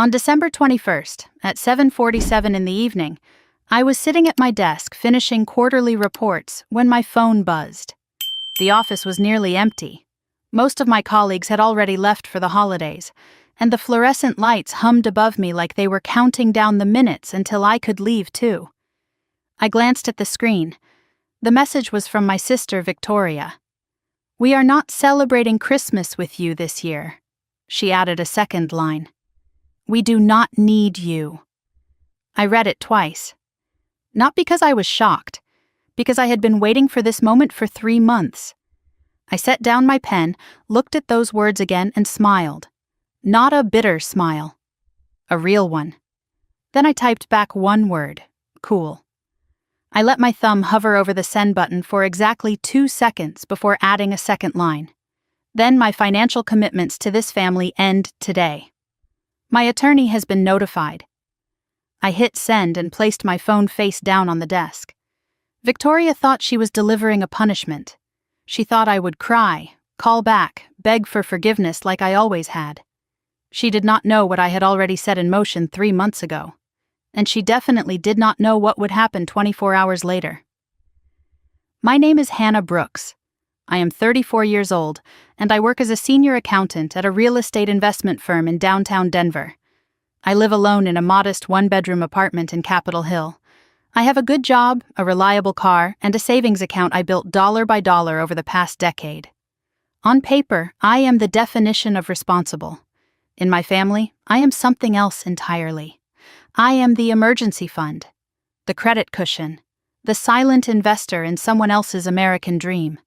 On December 21st, at 7:47 in the evening, I was sitting at my desk finishing quarterly reports when my phone buzzed. The office was nearly empty. Most of my colleagues had already left for the holidays, and the fluorescent lights hummed above me like they were counting down the minutes until I could leave too. I glanced at the screen. The message was from my sister Victoria. "We are not celebrating Christmas with you this year." She added a second line. "We do not need you." I read it twice. Not because I was shocked, because I had been waiting for this moment for 3 months. I set down my pen, looked at those words again, and smiled. Not a bitter smile. A real one. Then I typed back one word: cool. I let my thumb hover over the send button for exactly 2 seconds before adding a second line. Then my financial commitments to this family end today. My attorney has been notified. I hit send and placed my phone face down on the desk. Victoria thought she was delivering a punishment. She thought I would cry, call back, beg for forgiveness like I always had. She did not know what I had already set in motion 3 months ago. And she definitely did not know what would happen 24 hours later. My name is Hannah Brooks. I am 34 years old, and I work as a senior accountant at a real estate investment firm in downtown Denver. I live alone in a modest 1-bedroom apartment in Capitol Hill. I have a good job, a reliable car, and a savings account I built dollar by dollar over the past decade. On paper, I am the definition of responsible. In my family, I am something else entirely. I am the emergency fund, the credit cushion, the silent investor in someone else's American dream.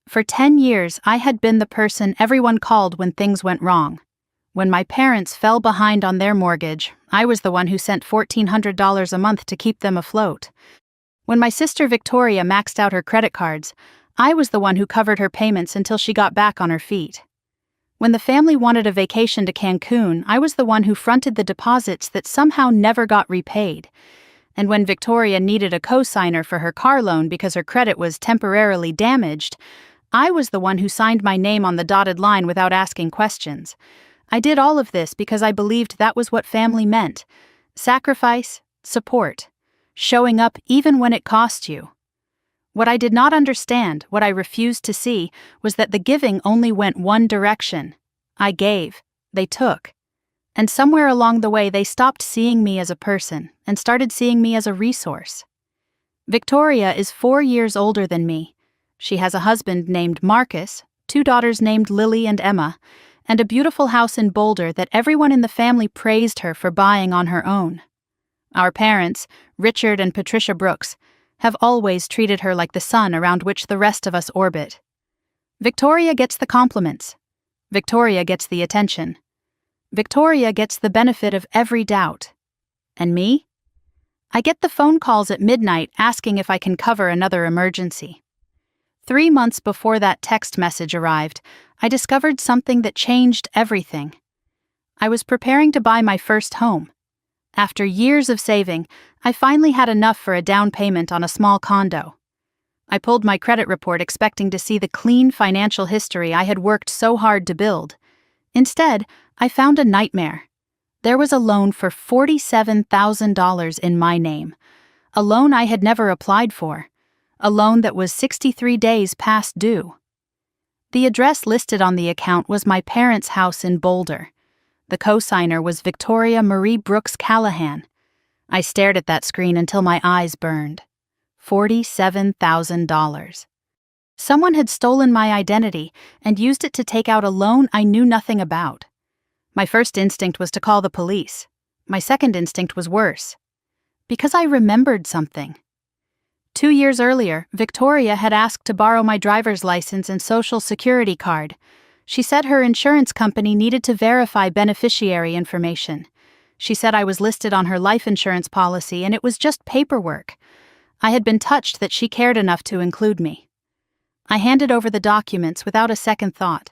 For 10 years, I had been the person everyone called when things went wrong. When my parents fell behind on their mortgage, I was the one who sent $1,400 a month to keep them afloat. When my sister Victoria maxed out her credit cards, I was the one who covered her payments until she got back on her feet. When the family wanted a vacation to Cancun, I was the one who fronted the deposits that somehow never got repaid. And when Victoria needed a co-signer for her car loan because her credit was temporarily damaged, I was the one who signed my name on the dotted line without asking questions. I did all of this because I believed that was what family meant: sacrifice, support, showing up even when it cost you. What I did not understand, what I refused to see, was that the giving only went one direction. I gave, they took. And somewhere along the way they stopped seeing me as a person and started seeing me as a resource. Victoria is 4 years older than me. She has a husband named Marcus, 2 daughters named Lily and Emma, and a beautiful house in Boulder that everyone in the family praised her for buying on her own. Our parents, Richard and Patricia Brooks, have always treated her like the sun around which the rest of us orbit. Victoria gets the compliments. Victoria gets the attention. Victoria gets the benefit of every doubt. And me? I get the phone calls at midnight asking if I can cover another emergency. 3 months before that text message arrived, I discovered something that changed everything. I was preparing to buy my first home. After years of saving, I finally had enough for a down payment on a small condo. I pulled my credit report expecting to see the clean financial history I had worked so hard to build. Instead, I found a nightmare. There was a loan for $47,000 in my name, a loan I had never applied for, a loan that was 63 days past due. The address listed on the account was my parents' house in Boulder. The co-signer was Victoria Marie Brooks Callahan. I stared at that screen until my eyes burned. $47,000. Someone had stolen my identity and used it to take out a loan I knew nothing about. My first instinct was to call the police. My second instinct was worse. Because I remembered something. 2 years earlier, Victoria had asked to borrow my driver's license and social security card. She said her insurance company needed to verify beneficiary information. She said I was listed on her life insurance policy and it was just paperwork. I had been touched that she cared enough to include me. I handed over the documents without a second thought.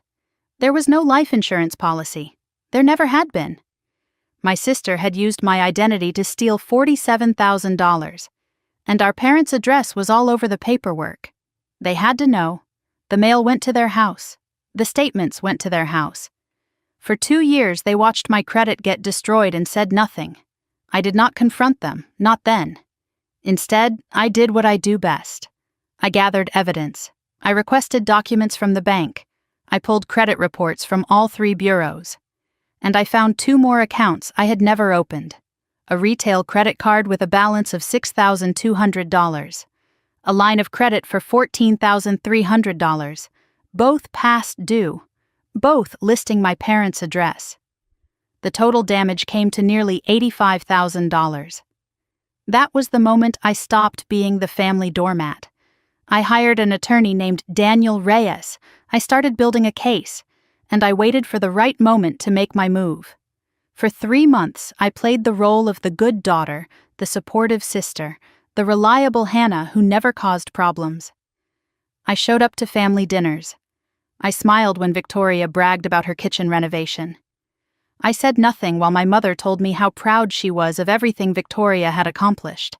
There was no life insurance policy. There never had been. My sister had used my identity to steal $47,000. And our parents' address was all over the paperwork. They had to know. The mail went to their house. The statements went to their house. For 2 years, they watched my credit get destroyed and said nothing. I did not confront them, not then. Instead, I did what I do best. I gathered evidence. I requested documents from the bank. I pulled credit reports from all 3 bureaus. And I found 2 more accounts I had never opened. A retail credit card with a balance of $6,200. A line of credit for $14,300. Both past due. Both listing my parents' address. The total damage came to nearly $85,000. That was the moment I stopped being the family doormat. I hired an attorney named Daniel Reyes. I started building a case, and I waited for the right moment to make my move. For 3 months, I played the role of the good daughter, the supportive sister, the reliable Hannah who never caused problems. I showed up to family dinners. I smiled when Victoria bragged about her kitchen renovation. I said nothing while my mother told me how proud she was of everything Victoria had accomplished.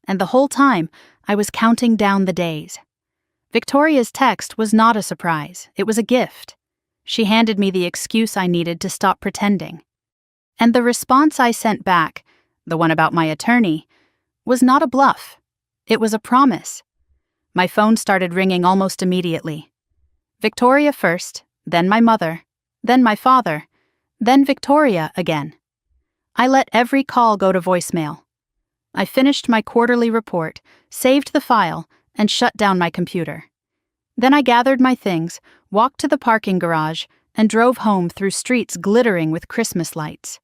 And the whole time, I was counting down the days. Victoria's text was not a surprise, it was a gift. She handed me the excuse I needed to stop pretending. And the response I sent back, the one about my attorney, was not a bluff. It was a promise. My phone started ringing almost immediately. Victoria first, then my mother, then my father, then Victoria again. I let every call go to voicemail. I finished my quarterly report, saved the file, and shut down my computer. Then I gathered my things, walked to the parking garage, and drove home through streets glittering with Christmas lights.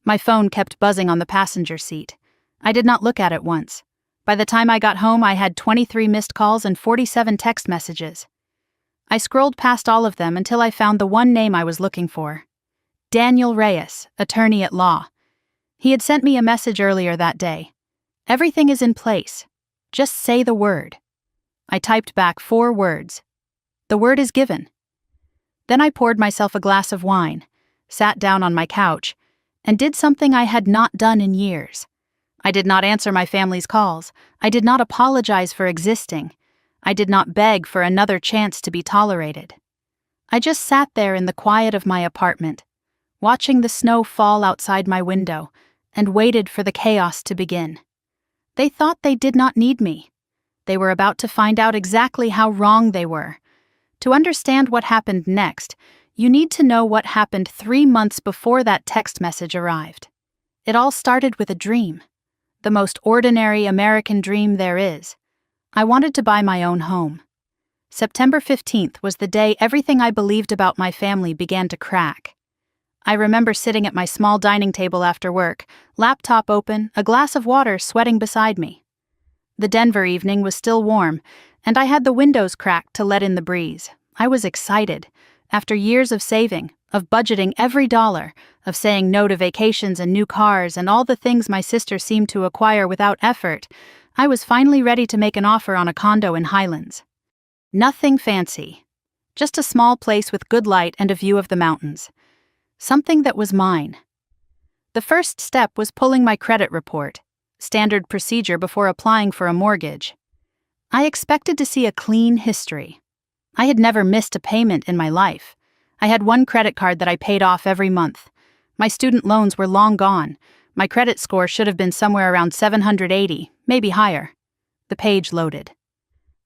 My phone kept buzzing on the passenger seat. I did not look at it once. By the time I got home, I had 23 missed calls and 47 text messages. I scrolled past all of them until I found the one name I was looking for. Daniel Reyes, attorney at law. He had sent me a message earlier that day. Everything is in place. Just say the word. I typed back 4 words. The word is given. Then I poured myself a glass of wine, sat down on my couch, and did something I had not done in years. I did not answer my family's calls. I did not apologize for existing. I did not beg for another chance to be tolerated. I just sat there in the quiet of my apartment, watching the snow fall outside my window, and waited for the chaos to begin. They thought they did not need me. They were about to find out exactly how wrong they were. To understand what happened next, you need to know what happened 3 months before that text message arrived. It all started with a dream. The most ordinary American dream there is. I wanted to buy my own home. September 15th was the day everything I believed about my family began to crack. I remember sitting at my small dining table after work, laptop open, a glass of water sweating beside me. The Denver evening was still warm, and I had the windows cracked to let in the breeze. I was excited. After years of saving, of budgeting every dollar, of saying no to vacations and new cars and all the things my sister seemed to acquire without effort, I was finally ready to make an offer on a condo in Highlands. Nothing fancy. Just a small place with good light and a view of the mountains. Something that was mine. The first step was pulling my credit report, standard procedure before applying for a mortgage. I expected to see a clean history. I had never missed a payment in my life. I had one credit card that I paid off every month. My student loans were long gone. My credit score should have been somewhere around 780, maybe higher. The page loaded.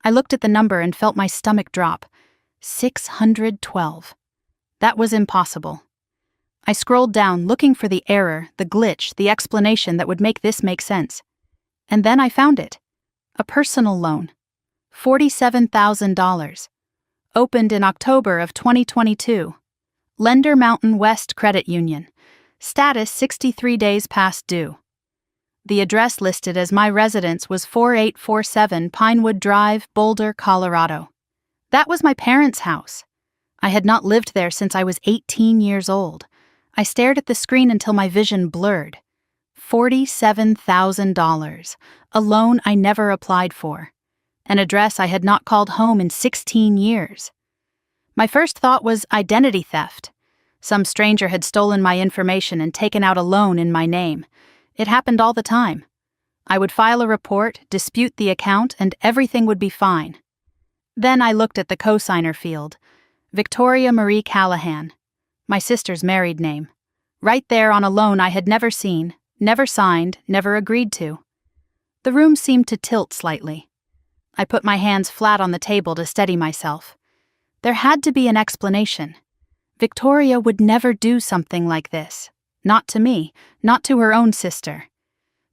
I looked at the number and felt my stomach drop. 612. That was impossible. I scrolled down looking for the error, the glitch, the explanation that would make this make sense. And then I found it. A personal loan. $47,000. Opened in October of 2022. Lender Mountain West Credit Union. Status 63 days past due. The address listed as my residence was 4847 Pinewood Drive, Boulder, Colorado. That was my parents' house. I had not lived there since I was 18 years old. I stared at the screen until my vision blurred. $47,000, a loan I never applied for. An address I had not called home in 16 years. My first thought was identity theft. Some stranger had stolen my information and taken out a loan in my name. It happened all the time. I would file a report, dispute the account, and everything would be fine. Then I looked at the cosigner field. Victoria Marie Callahan. My sister's married name. Right there on a loan I had never seen, never signed, never agreed to. The room seemed to tilt slightly. I put my hands flat on the table to steady myself. There had to be an explanation. Victoria would never do something like this. Not to me, not to her own sister.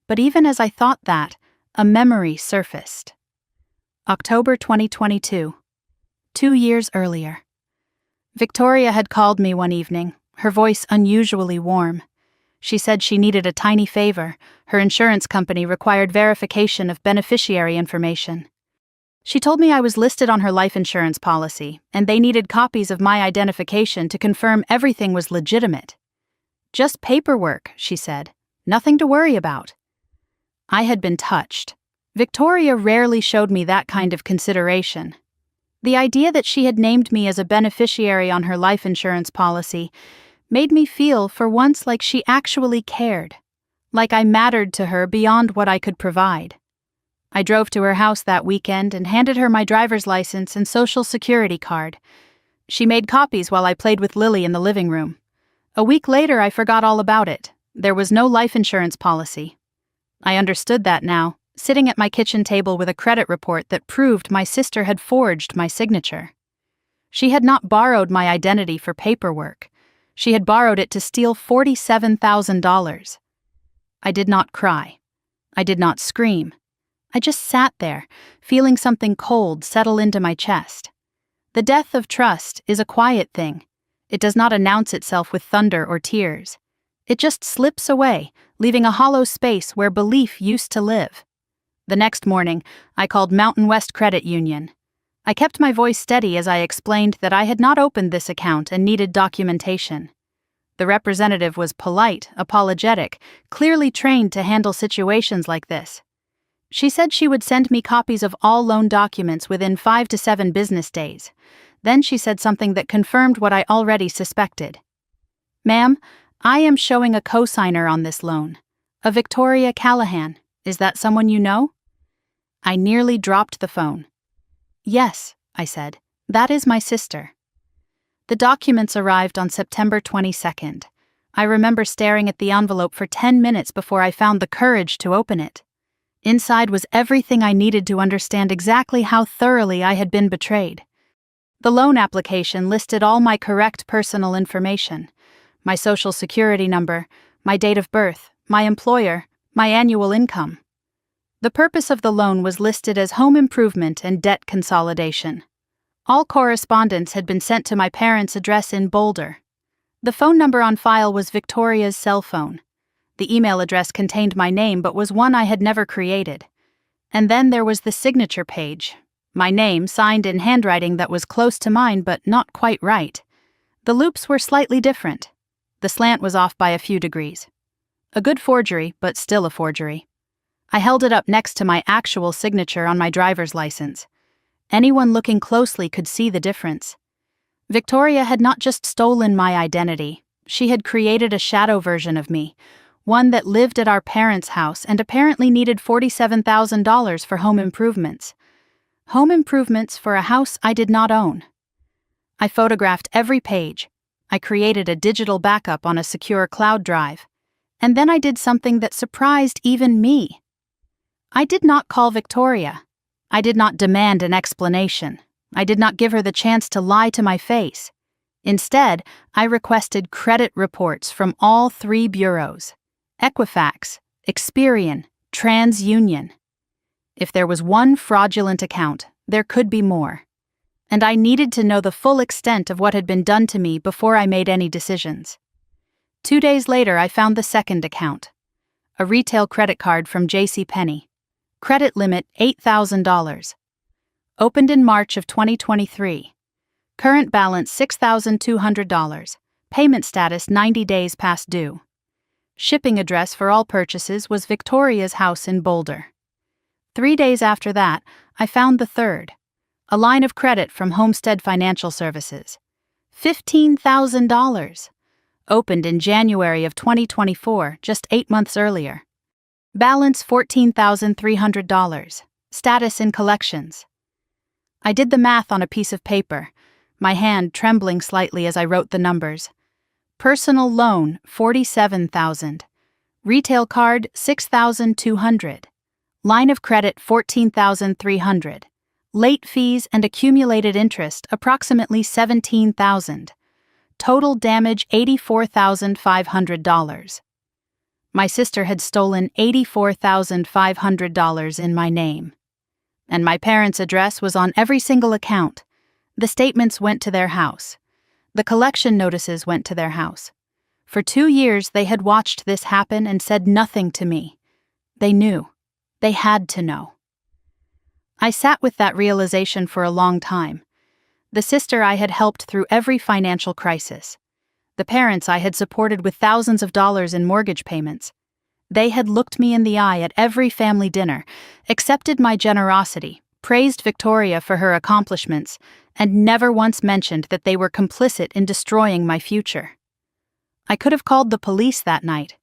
But even as I thought that, a memory surfaced. October 2022. 2 years earlier. Victoria had called me one evening, her voice unusually warm. She said she needed a tiny favor. Her insurance company required verification of beneficiary information. She told me I was listed on her life insurance policy, and they needed copies of my identification to confirm everything was legitimate. Just paperwork, she said. Nothing to worry about. I had been touched. Victoria rarely showed me that kind of consideration. The idea that she had named me as a beneficiary on her life insurance policy made me feel for once like she actually cared, like I mattered to her beyond what I could provide. I drove to her house that weekend and handed her my driver's license and social security card. She made copies while I played with Lily in the living room. A week later, I forgot all about it. There was no life insurance policy. I understood that now, sitting at my kitchen table with a credit report that proved my sister had forged my signature. She had not borrowed my identity for paperwork. She had borrowed it to steal $47,000. I did not cry. I did not scream. I just sat there, feeling something cold settle into my chest. The death of trust is a quiet thing. It does not announce itself with thunder or tears. It just slips away, leaving a hollow space where belief used to live. The next morning, I called Mountain West Credit Union. I kept my voice steady as I explained that I had not opened this account and needed documentation. The representative was polite, apologetic, clearly trained to handle situations like this. She said she would send me copies of all loan documents within 5 to 7 business days. Then she said something that confirmed what I already suspected. "Ma'am, I am showing a cosigner on this loan. A Victoria Callahan. Is that someone you know?" I nearly dropped the phone. "Yes," I said. "That is my sister." The documents arrived on September 22nd. I remember staring at the envelope for 10 minutes before I found the courage to open it. Inside was everything I needed to understand exactly how thoroughly I had been betrayed. The loan application listed all my correct personal information: my social security number, my date of birth, my employer, my annual income. The purpose of the loan was listed as home improvement and debt consolidation. All correspondence had been sent to my parents' address in Boulder. The phone number on file was Victoria's cell phone. The email address contained my name but was one I had never created. And then there was the signature page. My name signed in handwriting that was close to mine but not quite right. The loops were slightly different. The slant was off by a few degrees. A good forgery, but still a forgery. I held it up next to my actual signature on my driver's license. Anyone looking closely could see the difference. Victoria had not just stolen my identity. She had created a shadow version of me, one that lived at our parents' house and apparently needed $47,000 for home improvements. Home improvements for a house I did not own. I photographed every page. I created a digital backup on a secure cloud drive. And then I did something that surprised even me. I did not call Victoria. I did not demand an explanation. I did not give her the chance to lie to my face. Instead, I requested credit reports from all 3 bureaus: Equifax, Experian, TransUnion. If there was one fraudulent account, there could be more. And I needed to know the full extent of what had been done to me before I made any decisions. 2 days later, I found the second account. A retail credit card from JCPenney. Credit limit $8,000. Opened in March of 2023. Current balance $6,200. Payment status 90 days past due. Shipping address for all purchases was Victoria's house in Boulder. 3 days after that, I found the third. A line of credit from Homestead Financial Services. $15,000. Opened in January of 2024, just 8 months earlier. Balance $14,300. Status in collections. I did the math on a piece of paper, my hand trembling slightly as I wrote the numbers. Personal loan, $47,000. Retail card, $6,200. Line of credit, $14,300. Late fees and accumulated interest, approximately $17,000. Total damage, $84,500. My sister had stolen $84,500 in my name. And my parents' address was on every single account. The statements went to their house. The collection notices went to their house. For 2 years, they had watched this happen and said nothing to me. They knew. They had to know. I sat with that realization for a long time. The sister I had helped through every financial crisis. The parents I had supported with thousands of dollars in mortgage payments. They had looked me in the eye at every family dinner, accepted my generosity, praised Victoria for her accomplishments, and never once mentioned that they were complicit in destroying my future. I could have called the police that night.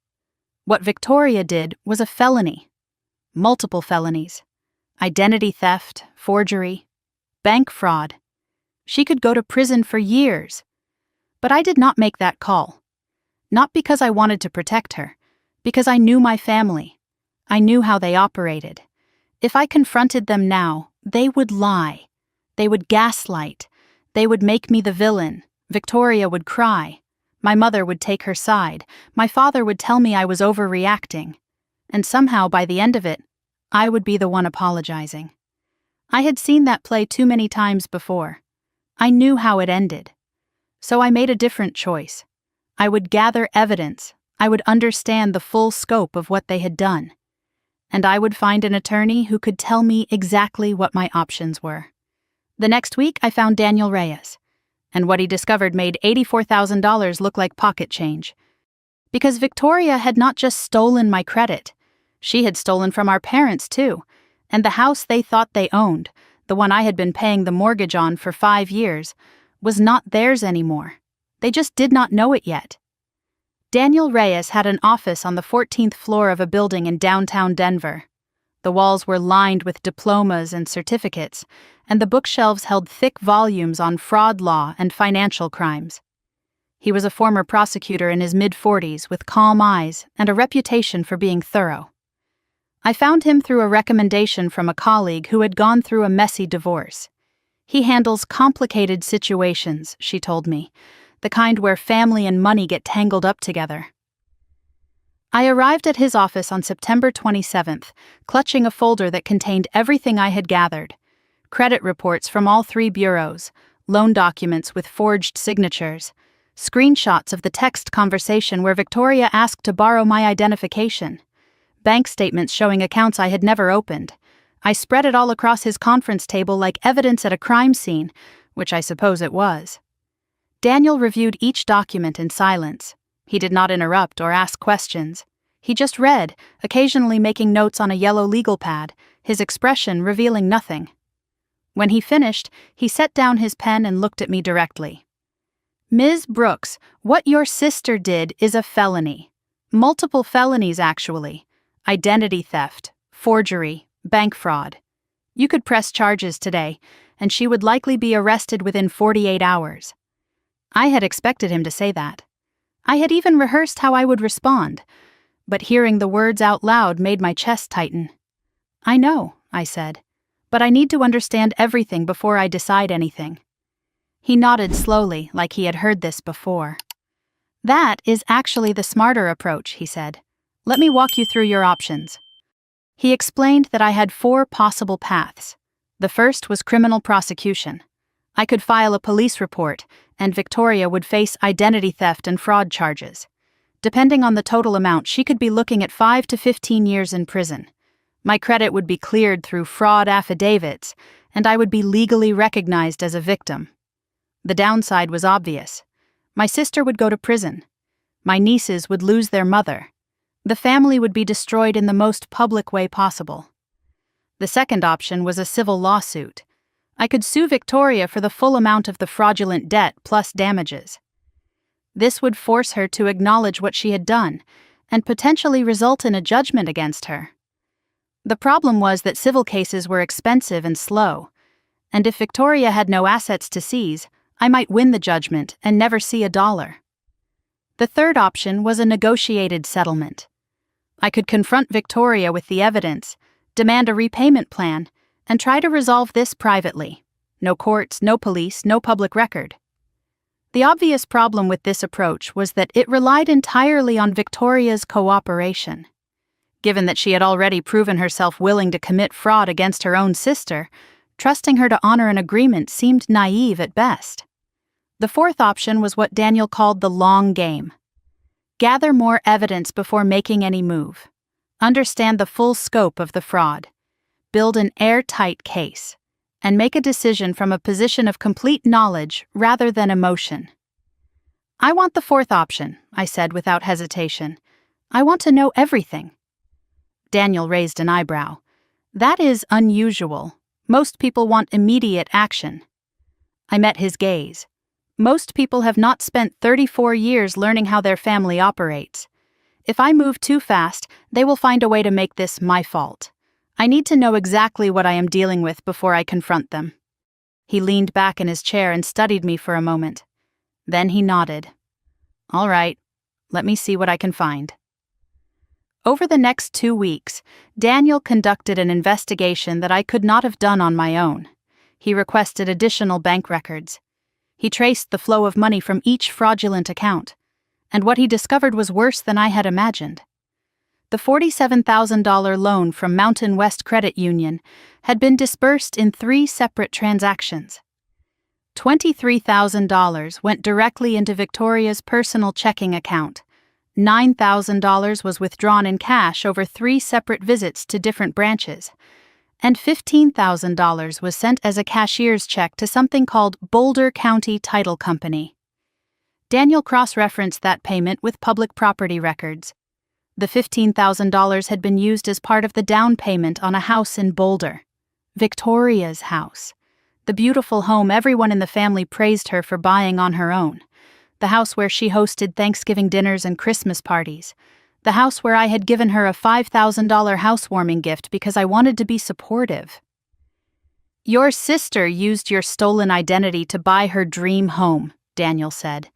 What Victoria did was a felony. Multiple felonies. Identity theft, forgery, bank fraud. She could go to prison for years. But I did not make that call. Not because I wanted to protect her, because I knew my family. I knew how they operated. If I confronted them now, they would lie. They would gaslight. They would make me the villain. Victoria would cry. My mother would take her side. My father would tell me I was overreacting. And somehow, by the end of it, I would be the one apologizing. I had seen that play too many times before. I knew how it ended. So I made a different choice. I would gather evidence. I would understand the full scope of what they had done. And I would find an attorney who could tell me exactly what my options were. The next week, I found Daniel Reyes. And what he discovered made $84,000 look like pocket change. Because Victoria had not just stolen my credit. She had stolen from our parents, too. And the house they thought they owned, the one I had been paying the mortgage on for 5 years, was not theirs anymore. They just did not know it yet. Daniel Reyes had an office on the 14th floor of a building in downtown Denver. The walls were lined with diplomas and certificates, and the bookshelves held thick volumes on fraud law and financial crimes. He was a former prosecutor in his mid-40s with calm eyes and a reputation for being thorough. I found him through a recommendation from a colleague who had gone through a messy divorce. He handles complicated situations, she told me, the kind where family and money get tangled up together. I arrived at his office on September 27th, clutching a folder that contained everything I had gathered. Credit reports from all 3 bureaus, loan documents with forged signatures, screenshots of the text conversation where Victoria asked to borrow my identification, bank statements showing accounts I had never opened. I spread it all across his conference table like evidence at a crime scene, which I suppose it was. Daniel reviewed each document in silence. He did not interrupt or ask questions. He just read, occasionally making notes on a yellow legal pad, his expression revealing nothing. When he finished, he set down his pen and looked at me directly. "Ms. Brooks, what your sister did is a felony. Multiple felonies, actually. Identity theft, forgery, bank fraud. You could press charges today, and she would likely be arrested within 48 hours. I had expected him to say that. I had even rehearsed how I would respond, but hearing the words out loud made my chest tighten. "I know," I said, "but I need to understand everything before I decide anything." He nodded slowly, like he had heard this before. "That is actually the smarter approach," he said. "Let me walk you through your options." He explained that I had 4 possible paths. The first was criminal prosecution. I could file a police report, and Victoria would face identity theft and fraud charges. Depending on the total amount, she could be looking at 5 to 15 years in prison. My credit would be cleared through fraud affidavits, and I would be legally recognized as a victim. The downside was obvious. My sister would go to prison. My nieces would lose their mother. The family would be destroyed in the most public way possible. The second option was a civil lawsuit. I could sue Victoria for the full amount of the fraudulent debt plus damages. This would force her to acknowledge what she had done, and potentially result in a judgment against her. The problem was that civil cases were expensive and slow, and if Victoria had no assets to seize, I might win the judgment and never see a dollar. The third option was a negotiated settlement. I could confront Victoria with the evidence, demand a repayment plan, and try to resolve this privately. No courts, no police, no public record. The obvious problem with this approach was that it relied entirely on Victoria's cooperation. Given that she had already proven herself willing to commit fraud against her own sister, trusting her to honor an agreement seemed naive at best. The fourth option was what Daniel called the long game. Gather more evidence before making any move. Understand the full scope of the fraud. Build an airtight case. And make a decision from a position of complete knowledge rather than emotion. I want the fourth option, I said without hesitation. I want to know everything. Daniel raised an eyebrow. That is unusual. Most people want immediate action. I met his gaze. Most people have not spent 34 years learning how their family operates. If I move too fast, they will find a way to make this my fault. I need to know exactly what I am dealing with before I confront them. He leaned back in his chair and studied me for a moment. Then he nodded. All right, let me see what I can find. Over the next 2 weeks, Daniel conducted an investigation that I could not have done on my own. He requested additional bank records. He traced the flow of money from each fraudulent account, and what he discovered was worse than I had imagined. The $47,000 loan from Mountain West Credit Union had been disbursed in 3 separate transactions. $23,000 went directly into Victoria's personal checking account. $9,000 was withdrawn in cash over 3 separate visits to different branches, and $15,000 was sent as a cashier's check to something called Boulder County Title Company. Daniel cross-referenced that payment with public property records. The $15,000 had been used as part of the down payment on a house in Boulder. Victoria's house. The beautiful home everyone in the family praised her for buying on her own. The house where she hosted Thanksgiving dinners and Christmas parties. The house where I had given her a $5,000 housewarming gift because I wanted to be supportive. Your sister used your stolen identity to buy her dream home, Daniel said.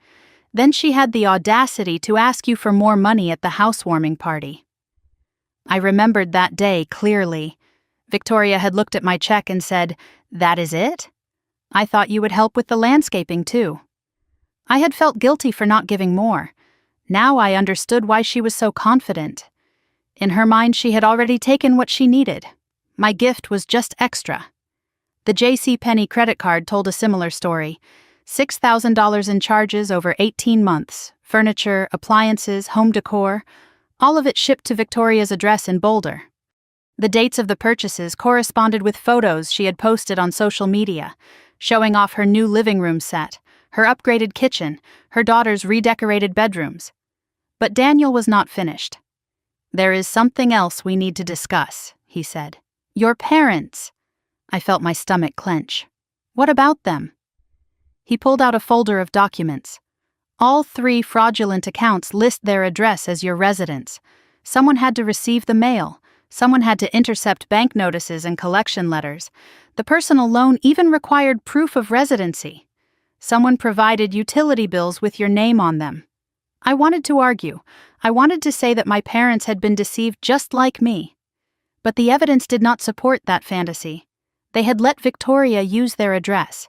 Then she had the audacity to ask you for more money at the housewarming party. I remembered that day clearly. Victoria had looked at my check and said, "That is it? I thought you would help with the landscaping too." I had felt guilty for not giving more. Now I understood why she was so confident. In her mind, she had already taken what she needed. My gift was just extra. The JCPenney credit card told a similar story. $6,000 in charges over 18 months, furniture, appliances, home decor, all of it shipped to Victoria's address in Boulder. The dates of the purchases corresponded with photos she had posted on social media, showing off her new living room set, her upgraded kitchen, her daughter's redecorated bedrooms. But Daniel was not finished. "There is something else we need to discuss," he said. "Your parents." I felt my stomach clench. "What about them?" He pulled out a folder of documents. All 3 fraudulent accounts list their address as your residence. Someone had to receive the mail. Someone had to intercept bank notices and collection letters. The personal loan even required proof of residency. Someone provided utility bills with your name on them. I wanted to argue. I wanted to say that my parents had been deceived just like me. But the evidence did not support that fantasy. They had let Victoria use their address.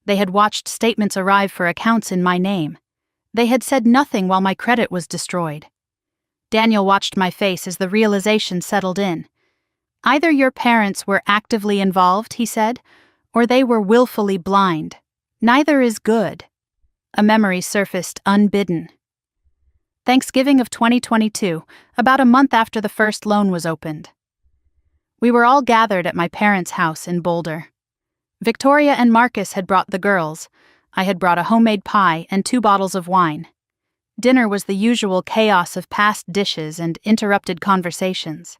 They had watched statements arrive for accounts in my name. They had said nothing while my credit was destroyed. Daniel watched my face as the realization settled in. Either your parents were actively involved, he said, or they were willfully blind. Neither is good. A memory surfaced unbidden. Thanksgiving of 2022, about a month after the first loan was opened. We were all gathered at my parents' house in Boulder. Victoria and Marcus had brought the girls. I had brought a homemade pie and 2 bottles of wine. Dinner was the usual chaos of past dishes and interrupted conversations.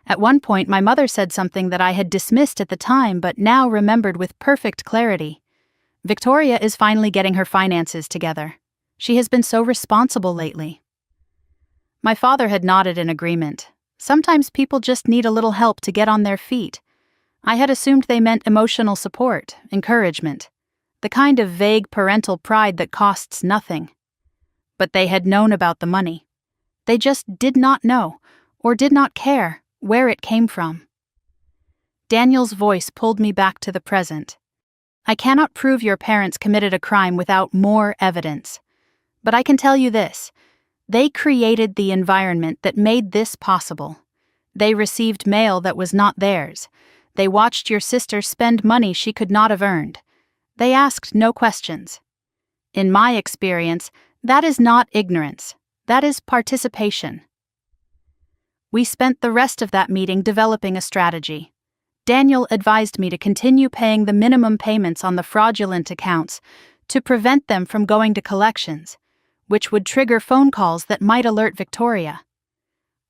At one point, my mother said something that I had dismissed at the time but now remembered with perfect clarity. Victoria is finally getting her finances together. She has been so responsible lately. My father had nodded in agreement. Sometimes people just need a little help to get on their feet. I had assumed they meant emotional support, encouragement, the kind of vague parental pride that costs nothing. But they had known about the money. They just did not know, or did not care, where it came from. Daniel's voice pulled me back to the present. I cannot prove your parents committed a crime without more evidence. But I can tell you this. They created the environment that made this possible. They received mail that was not theirs. They watched your sister spend money she could not have earned. They asked no questions. In my experience, that is not ignorance. That is participation. We spent the rest of that meeting developing a strategy. Daniel advised me to continue paying the minimum payments on the fraudulent accounts to prevent them from going to collections, which would trigger phone calls that might alert Victoria.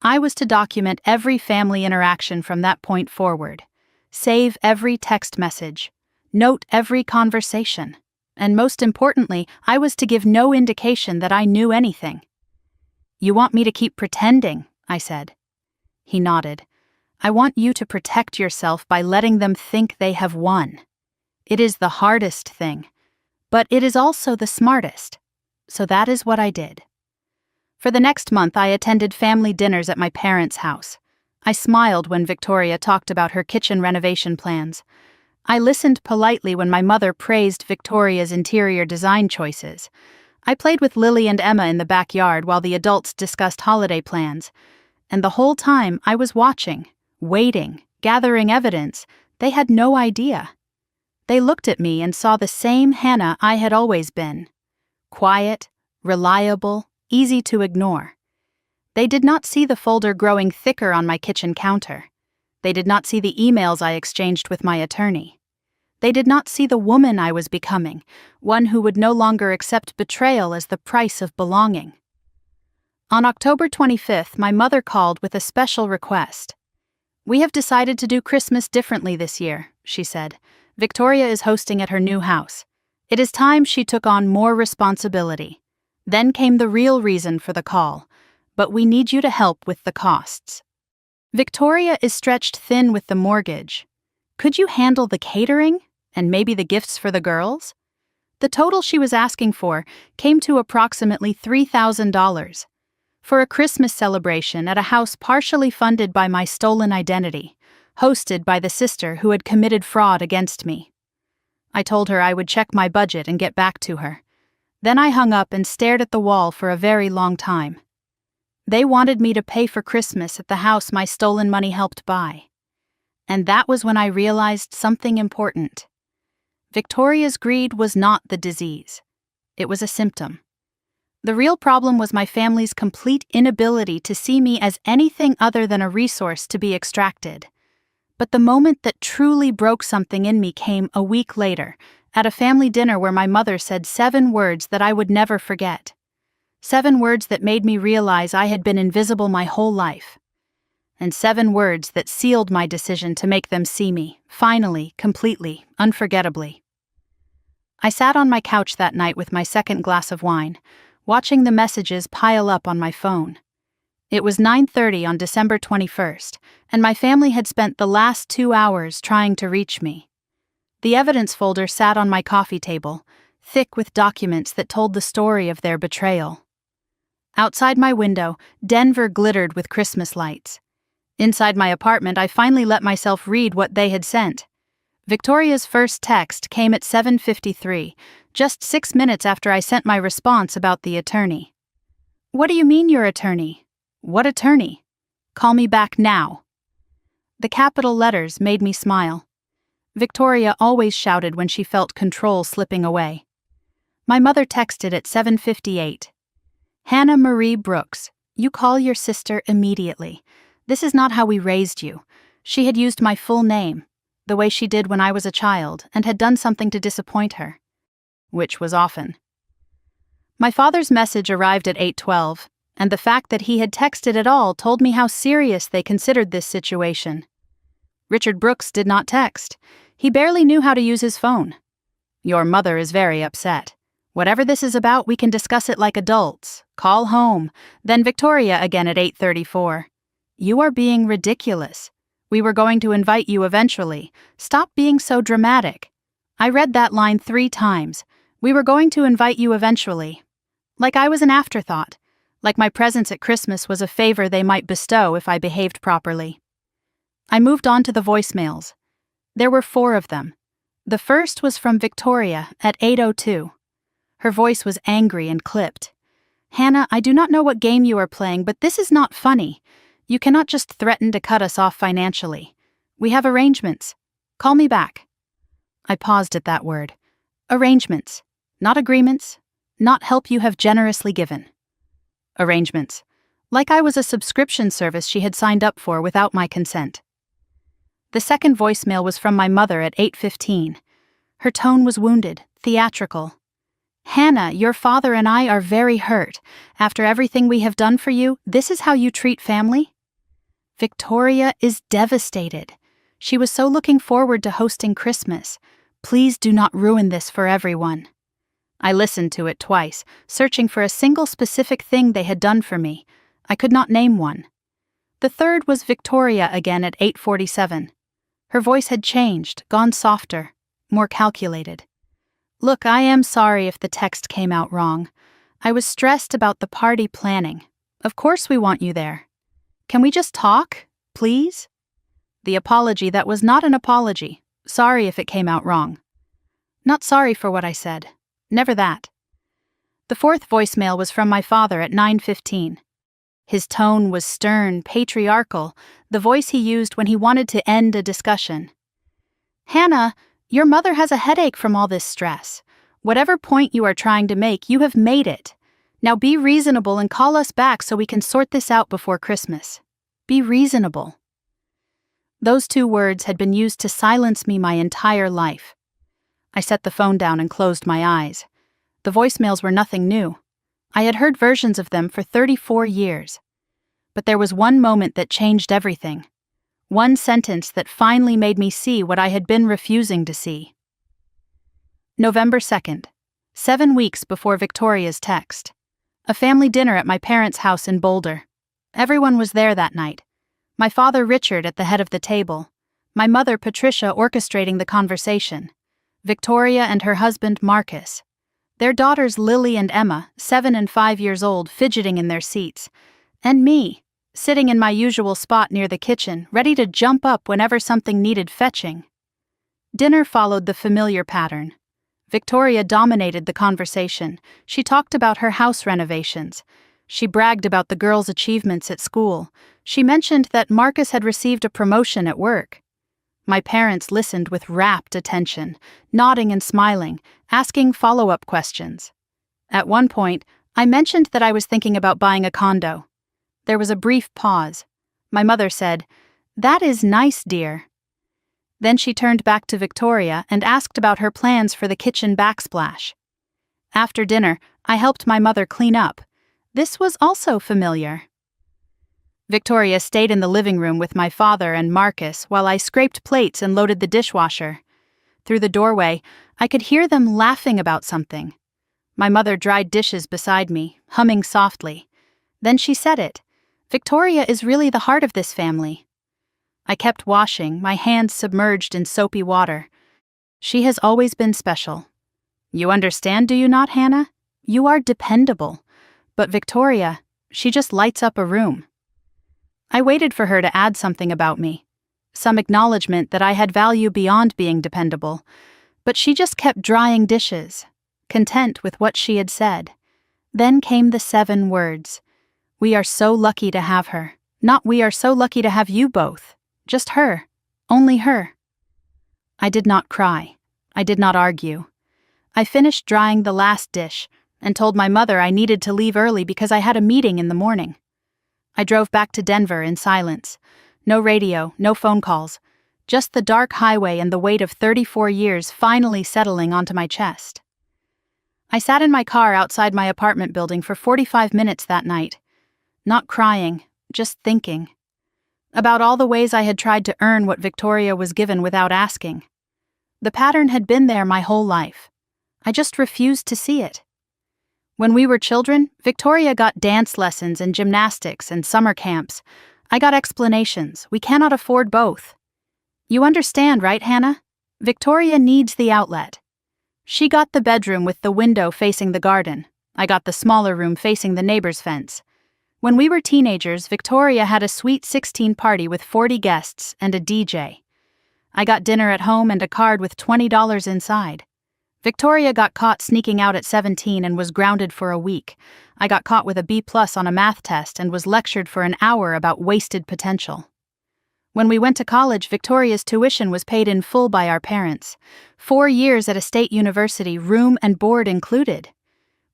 I was to document every family interaction from that point forward, save every text message, note every conversation, and most importantly, I was to give no indication that I knew anything. You want me to keep pretending, I said. He nodded. I want you to protect yourself by letting them think they have won. It is the hardest thing, but it is also the smartest. So that is what I did. For the next month, I attended family dinners at my parents' house. I smiled when Victoria talked about her kitchen renovation plans. I listened politely when my mother praised Victoria's interior design choices. I played with Lily and Emma in the backyard while the adults discussed holiday plans. And the whole time I was watching, waiting, gathering evidence. They had no idea. They looked at me and saw the same Hannah I had always been. Quiet, reliable, easy to ignore. They did not see the folder growing thicker on my kitchen counter. They did not see the emails I exchanged with my attorney. They did not see the woman I was becoming, one who would no longer accept betrayal as the price of belonging. On October 25th, my mother called with a special request. We have decided to do Christmas differently this year, she said. Victoria is hosting at her new house. It is time she took on more responsibility. Then came the real reason for the call. But we need you to help with the costs. Victoria is stretched thin with the mortgage. Could you handle the catering and maybe the gifts for the girls? The total she was asking for came to approximately $3,000. For a Christmas celebration at a house partially funded by my stolen identity, hosted by the sister who had committed fraud against me. I told her I would check my budget and get back to her. Then I hung up and stared at the wall for a very long time. They wanted me to pay for Christmas at the house my stolen money helped buy. And that was when I realized something important. Victoria's greed was not the disease. It was a symptom. The real problem was my family's complete inability to see me as anything other than a resource to be extracted. But the moment that truly broke something in me came a week later, at a family dinner where my mother said 7 words that I would never forget. 7 words that made me realize I had been invisible my whole life. And 7 words that sealed my decision to make them see me, finally, completely, unforgettably. I sat on my couch that night with my second glass of wine, watching the messages pile up on my phone. It was 9:30 on December 21st, and my family had spent the last 2 hours trying to reach me. The evidence folder sat on my coffee table, thick with documents that told the story of their betrayal. Outside my window, Denver glittered with Christmas lights. Inside my apartment, I finally let myself read what they had sent. Victoria's first text came at 7:53, just 6 minutes after I sent my response about the attorney. What do you mean your attorney? What attorney? Call me back now. The capital letters made me smile. Victoria always shouted when she felt control slipping away. My mother texted at 7:58. Hannah Marie Brooks, you call your sister immediately. This is not how we raised you. She had used my full name, the way she did when I was a child, and had done something to disappoint her. Which was often. My father's message arrived at 8:12, and the fact that he had texted at all told me how serious they considered this situation. Richard Brooks did not text. He barely knew how to use his phone. Your mother is very upset. Whatever this is about, we can discuss it like adults. Call home. Then Victoria again at 8:34. You are being ridiculous. We were going to invite you eventually. Stop being so dramatic. I read that line 3 times. We were going to invite you eventually. Like I was an afterthought, like my presence at Christmas was a favor they might bestow if I behaved properly. I moved on to the voicemails. There were 4 of them. The first was from Victoria at 8:02. Her voice was angry and clipped. "Hannah, I do not know what game you are playing, but this is not funny. You cannot just threaten to cut us off financially. We have arrangements. Call me back." I paused at that word. Arrangements. Not agreements. Not help you have generously given. Arrangements. Like I was a subscription service she had signed up for without my consent. The second voicemail was from my mother at 8:15. Her tone was wounded, theatrical. "Hannah, your father and I are very hurt. After everything we have done for you, this is how you treat family?" Victoria is devastated. She was so looking forward to hosting Christmas. Please do not ruin this for everyone. I listened to it twice, searching for a single specific thing they had done for me. I could not name one. The third was Victoria again at 8:47. Her voice had changed, gone softer, more calculated. "Look, I am sorry if the text came out wrong. I was stressed about the party planning. Of course we want you there. Can we just talk, please?" The apology that was not an apology. Sorry if it came out wrong. Not sorry for what I said. Never that. The fourth voicemail was from my father at 9:15. His tone was stern, patriarchal, the voice he used when he wanted to end a discussion. "Hannah, your mother has a headache from all this stress. Whatever point you are trying to make, you have made it. Now be reasonable and call us back so we can sort this out before Christmas. Be reasonable." Those 2 words had been used to silence me my entire life. I set the phone down and closed my eyes. The voicemails were nothing new. I had heard versions of them for 34 years. But there was one moment that changed everything. One sentence that finally made me see what I had been refusing to see. November 2nd, 7 weeks before Victoria's text. A family dinner at my parents' house in Boulder. Everyone was there that night. My father Richard at the head of the table. My mother Patricia orchestrating the conversation. Victoria and her husband Marcus. Their daughters Lily and Emma, 7 and 5 years old, fidgeting in their seats. And me, sitting in my usual spot near the kitchen, ready to jump up whenever something needed fetching. Dinner followed the familiar pattern. Victoria dominated the conversation. She talked about her house renovations. She bragged about the girls' achievements at school. She mentioned that Marcus had received a promotion at work. My parents listened with rapt attention, nodding and smiling, asking follow-up questions. At one point, I mentioned that I was thinking about buying a condo. There was a brief pause. My mother said, "That is nice, dear." Then she turned back to Victoria and asked about her plans for the kitchen backsplash. After dinner, I helped my mother clean up. This was also familiar. Victoria stayed in the living room with my father and Marcus while I scraped plates and loaded the dishwasher. Through the doorway, I could hear them laughing about something. My mother dried dishes beside me, humming softly. Then she said it. "Victoria is really the heart of this family." I kept washing, my hands submerged in soapy water. She has always been special. You understand, do you not, Hannah? You are dependable. But Victoria, she just lights up a room. I waited for her to add something about me, some acknowledgement that I had value beyond being dependable, but she just kept drying dishes, content with what she had said. Then came the 7 words. "We are so lucky to have her. Not we are so lucky to have you both. Just her. Only her." I did not cry. I did not argue. I finished drying the last dish and told my mother I needed to leave early because I had a meeting in the morning. I drove back to Denver in silence. No radio, no phone calls. Just the dark highway and the weight of 34 years finally settling onto my chest. I sat in my car outside my apartment building for 45 minutes that night. Not crying, just thinking. About all the ways I had tried to earn what Victoria was given without asking. The pattern had been there my whole life. I just refused to see it. When we were children, Victoria got dance lessons and gymnastics and summer camps. I got explanations. We cannot afford both. You understand, right, Hannah? Victoria needs the outlet. She got the bedroom with the window facing the garden. I got the smaller room facing the neighbor's fence. When we were teenagers, Victoria had a sweet 16 party with 40 guests and a DJ. I got dinner at home and a card with $20 inside. Victoria got caught sneaking out at 17 and was grounded for a week. I got caught with a B+ on a math test and was lectured for an hour about wasted potential. When we went to college, Victoria's tuition was paid in full by our parents. 4 years at a state university, room and board included.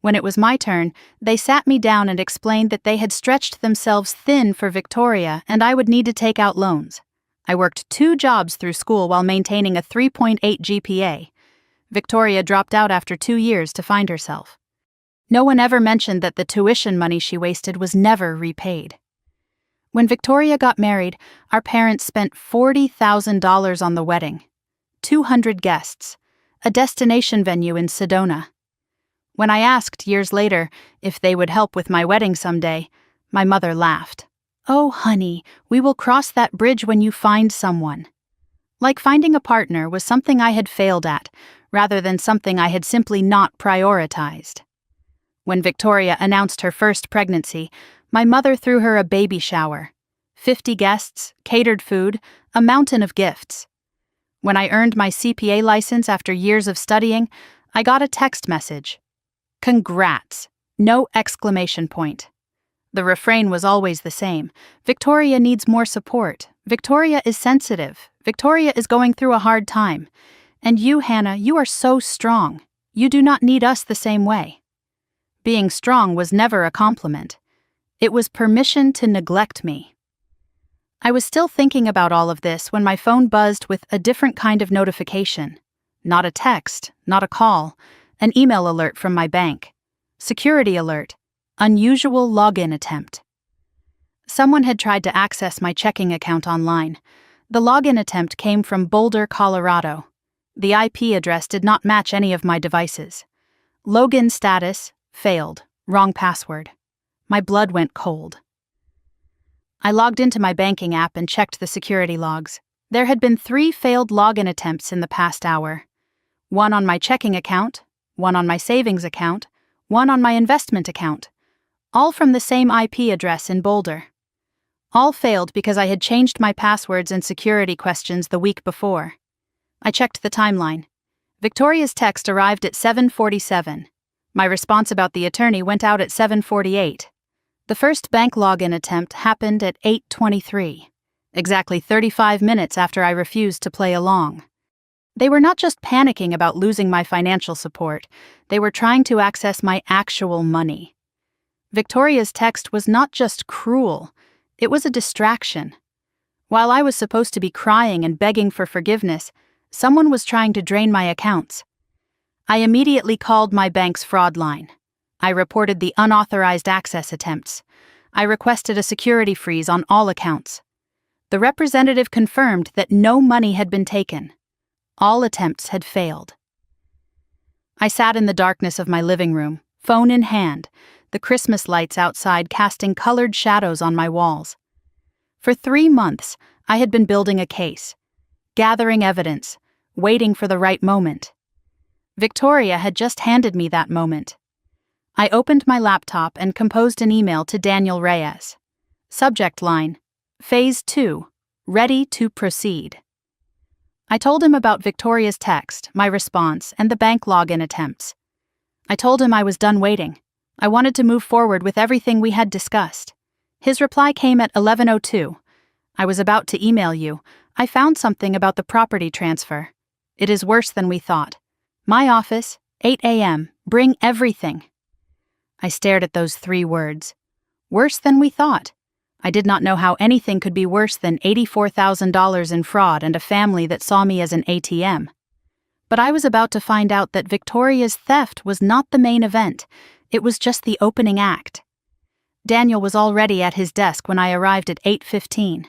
When it was my turn, they sat me down and explained that they had stretched themselves thin for Victoria and I would need to take out loans. I worked 2 jobs through school while maintaining a 3.8 GPA. Victoria dropped out after 2 years to find herself. No one ever mentioned that the tuition money she wasted was never repaid. When Victoria got married, our parents spent $40,000 on the wedding. 200 guests. A destination venue in Sedona. When I asked years later if they would help with my wedding someday, my mother laughed. "Oh, honey, we will cross that bridge when you find someone." Like finding a partner was something I had failed at, rather than something I had simply not prioritized. When Victoria announced her first pregnancy, my mother threw her a baby shower. 50 guests, catered food, a mountain of gifts. When I earned my CPA license after years of studying, I got a text message. "Congrats!" No exclamation point. The refrain was always the same. Victoria needs more support. Victoria is sensitive. Victoria is going through a hard time. And you, Hannah, you are so strong. You do not need us the same way. Being strong was never a compliment. It was permission to neglect me. I was still thinking about all of this when my phone buzzed with a different kind of notification. Not a text, not a call, an email alert from my bank. Security alert. Unusual login attempt. Someone had tried to access my checking account online. The login attempt came from Boulder, Colorado. The IP address did not match any of my devices. Login status, failed, wrong password. My blood went cold. I logged into my banking app and checked the security logs. There had been 3 failed login attempts in the past hour. One on my checking account, one on my savings account, one on my investment account. All from the same IP address in Boulder. All failed because I had changed my passwords and security questions the week before. I checked the timeline. Victoria's text arrived at 7:47. My response about the attorney went out at 7:48. The first bank login attempt happened at 8:23, exactly 35 minutes after I refused to play along. They were not just panicking about losing my financial support, they were trying to access my actual money. Victoria's text was not just cruel, it was a distraction. While I was supposed to be crying and begging for forgiveness, someone was trying to drain my accounts. I immediately called my bank's fraud line. I reported the unauthorized access attempts. I requested a security freeze on all accounts. The representative confirmed that no money had been taken. All attempts had failed. I sat in the darkness of my living room, phone in hand, the Christmas lights outside casting colored shadows on my walls. For 3 months, I had been building a case, gathering evidence, waiting for the right moment. Victoria had just handed me that moment. I opened my laptop and composed an email to Daniel Reyes. Subject line, Phase 2, ready to proceed. I told him about Victoria's text, my response, and the bank login attempts. I told him I was done waiting. I wanted to move forward with everything we had discussed. His reply came at 11:02. I was about to email you. I found something about the property transfer. It is worse than we thought. My office, 8 a.m., bring everything. I stared at those 3 words. Worse than we thought. I did not know how anything could be worse than $84,000 in fraud and a family that saw me as an ATM. But I was about to find out that Victoria's theft was not the main event. It was just the opening act. Daniel was already at his desk when I arrived at 8:15.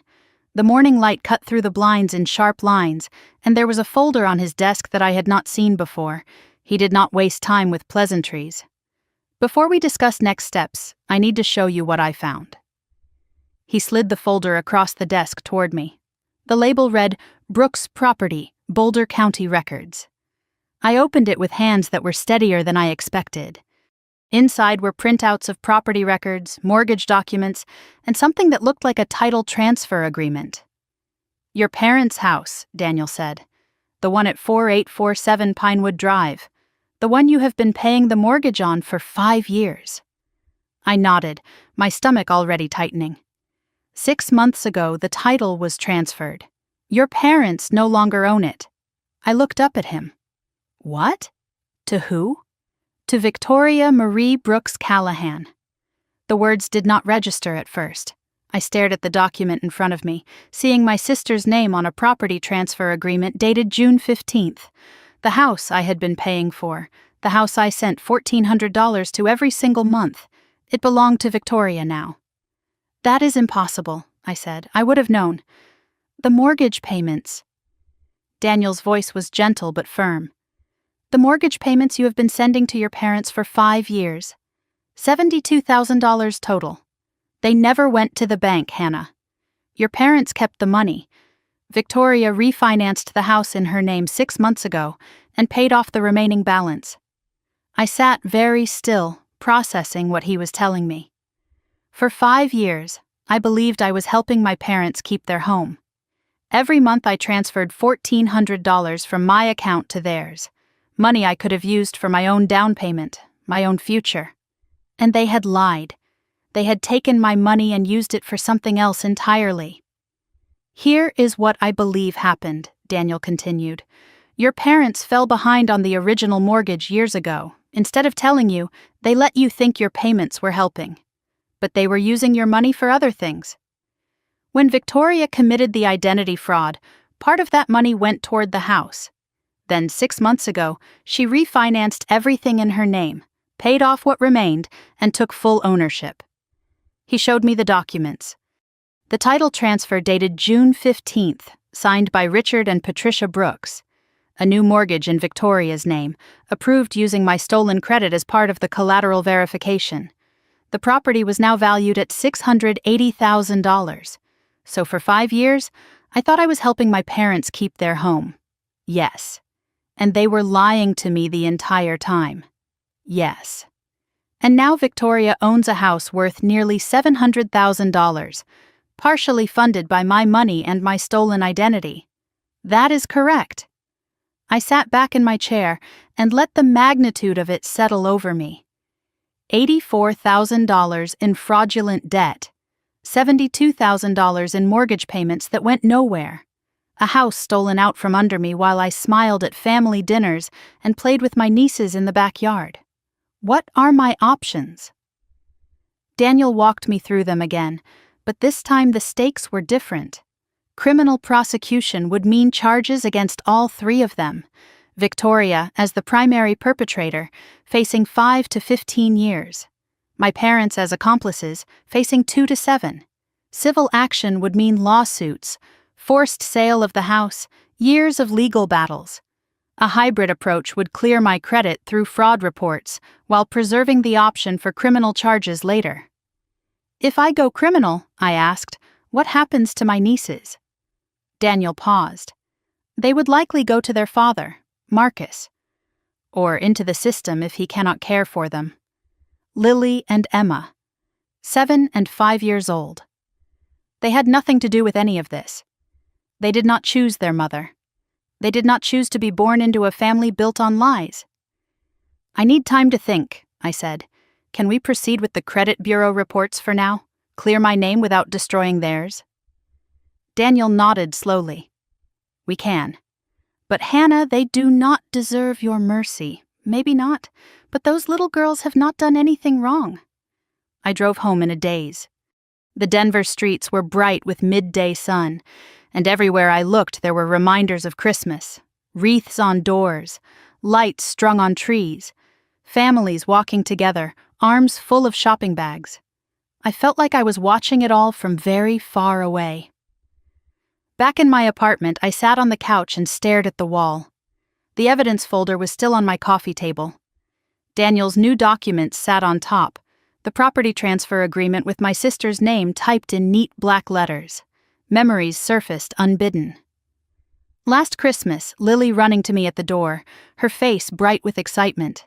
The morning light cut through the blinds in sharp lines, and there was a folder on his desk that I had not seen before. He did not waste time with pleasantries. Before we discuss next steps, I need to show you what I found. He slid the folder across the desk toward me. The label read, Brooks Property, Boulder County Records. I opened it with hands that were steadier than I expected. Inside were printouts of property records, mortgage documents, and something that looked like a title transfer agreement. "Your parents' house," Daniel said. "The one at 4847 Pinewood Drive. The one you have been paying the mortgage on for 5 years." I nodded, my stomach already tightening. 6 months ago, the title was transferred. Your parents no longer own it. I looked up at him. What? To who? To Victoria Marie Brooks Callahan. The words did not register at first. I stared at the document in front of me, seeing my sister's name on a property transfer agreement dated June 15th. The house I had been paying for, the house I sent $1,400 to every single month. It belonged to Victoria now. "That is impossible," I said. "I would have known." "The mortgage payments." Daniel's voice was gentle but firm. "The mortgage payments you have been sending to your parents for 5 years. $72,000 total. They never went to the bank, Hannah. Your parents kept the money. Victoria refinanced the house in her name 6 months ago and paid off the remaining balance." I sat very still, processing what he was telling me. For 5 years, I believed I was helping my parents keep their home. Every month I transferred $1,400 from my account to theirs, money I could have used for my own down payment, my own future. And they had lied. They had taken my money and used it for something else entirely. "Here is what I believe happened," Daniel continued. "Your parents fell behind on the original mortgage years ago. Instead of telling you, they let you think your payments were helping. But they were using your money for other things. When Victoria committed the identity fraud, part of that money went toward the house. Then 6 months ago, she refinanced everything in her name, paid off what remained, and took full ownership." He showed me the documents. The title transfer dated June 15th, signed by Richard and Patricia Brooks. A new mortgage in Victoria's name, approved using my stolen credit as part of the collateral verification. The property was now valued at $680,000. So for 5 years, I thought I was helping my parents keep their home. Yes. And they were lying to me the entire time. Yes. And now Victoria owns a house worth nearly $700,000, partially funded by my money and my stolen identity. That is correct. I sat back in my chair and let the magnitude of it settle over me. $84,000 in fraudulent debt, $72,000 in mortgage payments that went nowhere, a house stolen out from under me while I smiled at family dinners and played with my nieces in the backyard. What are my options? Daniel walked me through them again, but this time the stakes were different. Criminal prosecution would mean charges against all 3 of them. Victoria, as the primary perpetrator, facing 5 to 15 years. My parents as accomplices, facing 2 to 7. Civil action would mean lawsuits, forced sale of the house, years of legal battles. A hybrid approach would clear my credit through fraud reports while preserving the option for criminal charges later. "If I go criminal," I asked, "what happens to my nieces?" Daniel paused. "They would likely go to their father, Marcus, or into the system if he cannot care for them. Lily and Emma, 7 and 5 years old. They had nothing to do with any of this. They did not choose their mother. They did not choose to be born into a family built on lies." "I need time to think," I said. "Can we proceed with the credit bureau reports for now? Clear my name without destroying theirs?" Daniel nodded slowly. "We can. But Hannah, they do not deserve your mercy. Maybe not, but those little girls have not done anything wrong." I drove home in a daze. The Denver streets were bright with midday sun, and everywhere I looked there were reminders of Christmas, wreaths on doors, lights strung on trees, families walking together, arms full of shopping bags. I felt like I was watching it all from very far away. Back in my apartment, I sat on the couch and stared at the wall. The evidence folder was still on my coffee table. Daniel's new documents sat on top, the property transfer agreement with my sister's name typed in neat black letters. Memories surfaced unbidden. Last Christmas, Lily running to me at the door, her face bright with excitement.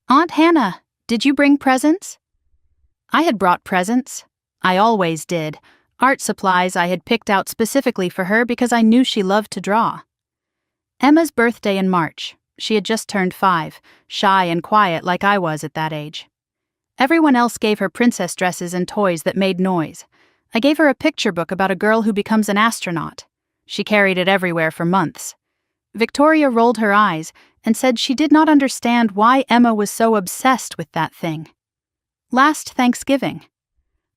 "Aunt Hannah, Did you bring presents? I had brought presents. I always did. Art supplies I had picked out specifically for her because I knew she loved to draw. Emma's birthday in March. She had just turned 5, shy and quiet like I was at that age. Everyone else gave her princess dresses and toys that made noise. I gave her a picture book about a girl who becomes an astronaut. She carried it everywhere for months. Victoria rolled her eyes and said she did not understand why Emma was so obsessed with that thing. Last Thanksgiving.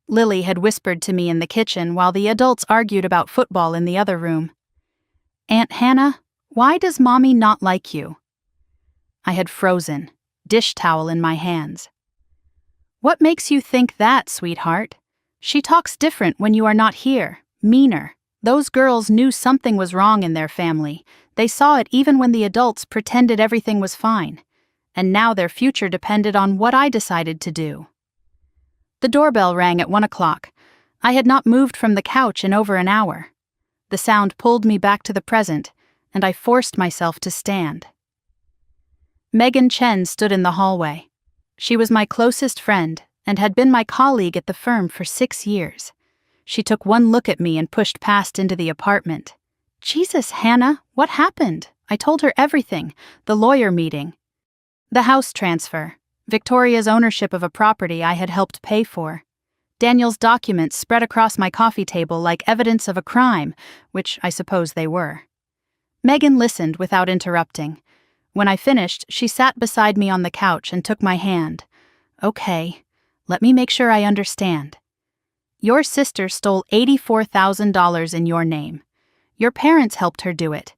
Lily had whispered to me in the kitchen while the adults argued about football in the other room. Aunt Hannah, why does Mommy not like you? I had frozen, dish towel in my hands. What makes you think that, sweetheart? She talks different when you are not here, meaner. Those girls knew something was wrong in their family. They saw it even when the adults pretended everything was fine. And now their future depended on what I decided to do. The doorbell rang at 1 o'clock. I had not moved from the couch in over an hour. The sound pulled me back to the present, and I forced myself to stand. Megan Chen stood in the hallway. She was my closest friend and had been my colleague at the firm for 6 years. She took one look at me and pushed past into the apartment. Jesus, Hannah, what happened? I told her everything, the lawyer meeting. The house transfer, Victoria's ownership of a property I had helped pay for. Daniel's documents spread across my coffee table like evidence of a crime, which I suppose they were. Megan listened without interrupting. When I finished, she sat beside me on the couch and took my hand. Okay, let me make sure I understand. Your sister stole $84,000 in your name. Your parents helped her do it.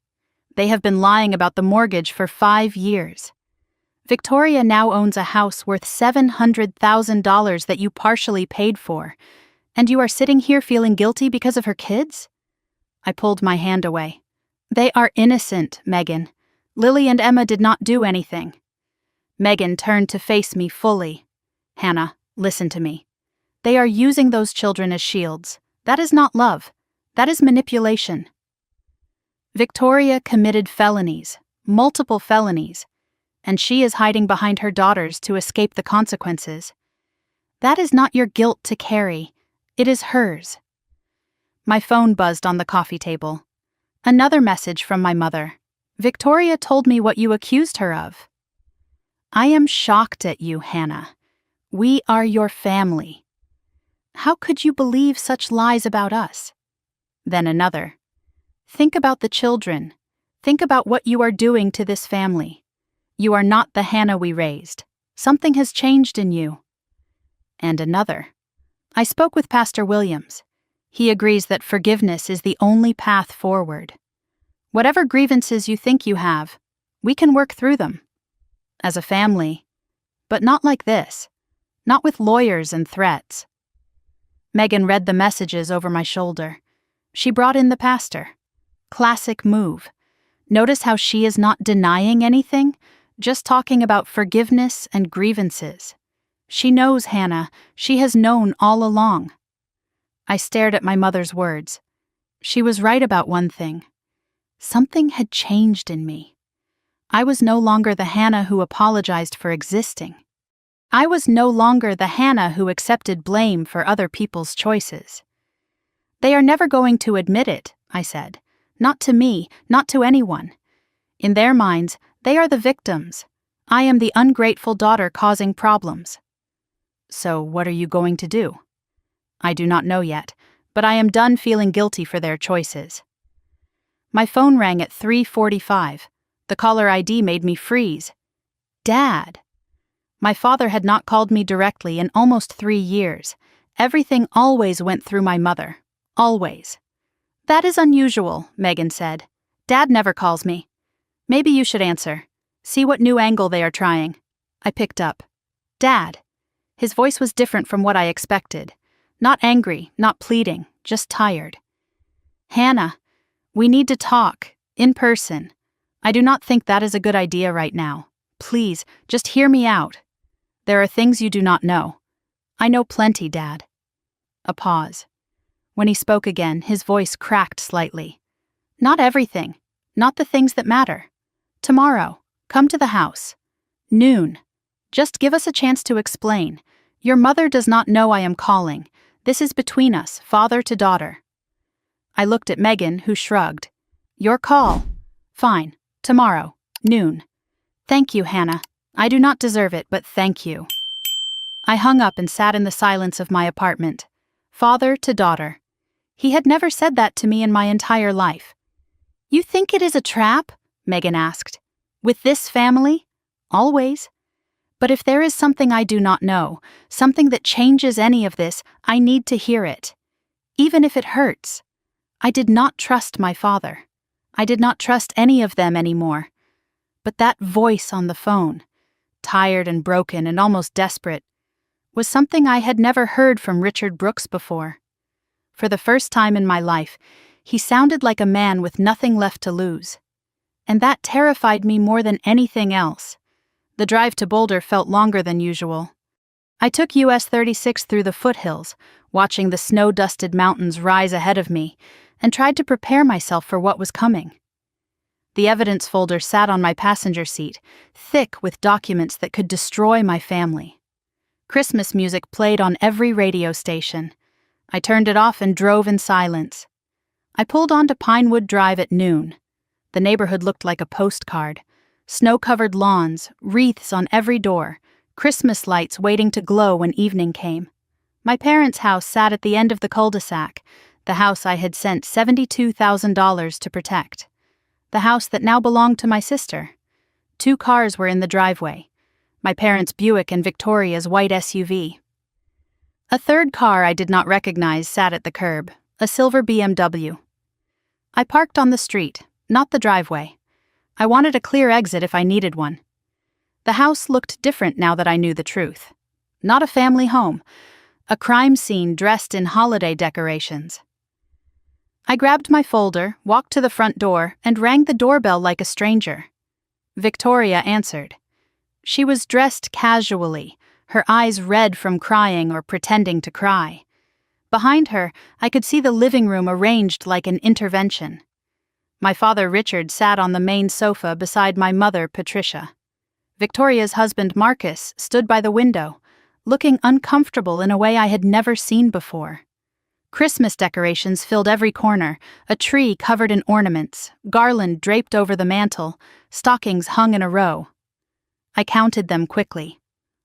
They have been lying about the mortgage for 5 years. Victoria now owns a house worth $700,000 that you partially paid for, and you are sitting here feeling guilty because of her kids? I pulled my hand away. They are innocent, Megan. Lily and Emma did not do anything. Megan turned to face me fully. Hannah, listen to me. They are using those children as shields. That is not love. That is manipulation. Victoria committed felonies, multiple felonies, and she is hiding behind her daughters to escape the consequences. That is not your guilt to carry. It is hers. My phone buzzed on the coffee table. Another message from my mother. Victoria told me what you accused her of. I am shocked at you, Hannah. We are your family. How could you believe such lies about us? Then another. Think about the children. Think about what you are doing to this family. You are not the Hannah we raised. Something has changed in you. And another. I spoke with Pastor Williams. He agrees that forgiveness is the only path forward. Whatever grievances you think you have, we can work through them. As a family. But not like this. Not with lawyers and threats. Megan read the messages over my shoulder. She brought in the pastor. Classic move. Notice how she is not denying anything, just talking about forgiveness and grievances. She knows, Hannah. She has known all along. I stared at my mother's words. She was right about one thing. Something had changed in me. I was no longer the Hannah who apologized for existing. I was no longer the Hannah who accepted blame for other people's choices. They are never going to admit it, I said. Not to me, not to anyone. In their minds, they are the victims. I am the ungrateful daughter causing problems. So what are you going to do? I do not know yet, but I am done feeling guilty for their choices. My phone rang at 3:45. The caller ID made me freeze. Dad. My father had not called me directly in almost 3 years. Everything always went through my mother. Always. That is unusual, Megan said. Dad never calls me. Maybe you should answer. See what new angle they are trying. I picked up. Dad. His voice was different from what I expected. Not angry, not pleading, just tired. Hannah, we need to talk, in person. I do not think that is a good idea right now. Please, just hear me out. There are things you do not know. I know plenty, Dad. A pause. When he spoke again, his voice cracked slightly. Not everything. Not the things that matter. Tomorrow, come to the house. Noon. Just give us a chance to explain. Your mother does not know I am calling. This is between us, father to daughter." I looked at Megan, who shrugged. "Your call. Fine. Tomorrow, noon." "Thank you, Hannah. I do not deserve it, but thank you." I hung up and sat in the silence of my apartment. Father to daughter. He had never said that to me in my entire life. "You think it is a trap?" Megan asked. "With this family? Always. But if there is something I do not know, something that changes any of this, I need to hear it. Even if it hurts." I did not trust my father. I did not trust any of them anymore. But that voice on the phone, tired and broken and almost desperate, was something I had never heard from Richard Brooks before. For the first time in my life, he sounded like a man with nothing left to lose. And that terrified me more than anything else. The drive to Boulder felt longer than usual. I took US 36 through the foothills, watching the snow-dusted mountains rise ahead of me, and tried to prepare myself for what was coming. The evidence folder sat on my passenger seat, thick with documents that could destroy my family. Christmas music played on every radio station. I turned it off and drove in silence. I pulled onto Pinewood Drive at noon. The neighborhood looked like a postcard. Snow-covered lawns, wreaths on every door, Christmas lights waiting to glow when evening came. My parents' house sat at the end of the cul-de-sac, the house I had sent $72,000 to protect. The house that now belonged to my sister. 2 cars were in the driveway. My parents' Buick and Victoria's white SUV. A third car I did not recognize sat at the curb, a silver BMW. I parked on the street, not the driveway. I wanted a clear exit if I needed one. The house looked different now that I knew the truth. Not a family home. A crime scene dressed in holiday decorations. I grabbed my folder, walked to the front door, and rang the doorbell like a stranger. Victoria answered. She was dressed casually, her eyes red from crying or pretending to cry. Behind her, I could see the living room arranged like an intervention. My father Richard sat on the main sofa beside my mother Patricia. Victoria's husband Marcus stood by the window, looking uncomfortable in a way I had never seen before. Christmas decorations filled every corner, a tree covered in ornaments, garland draped over the mantel, stockings hung in a row. I counted them quickly.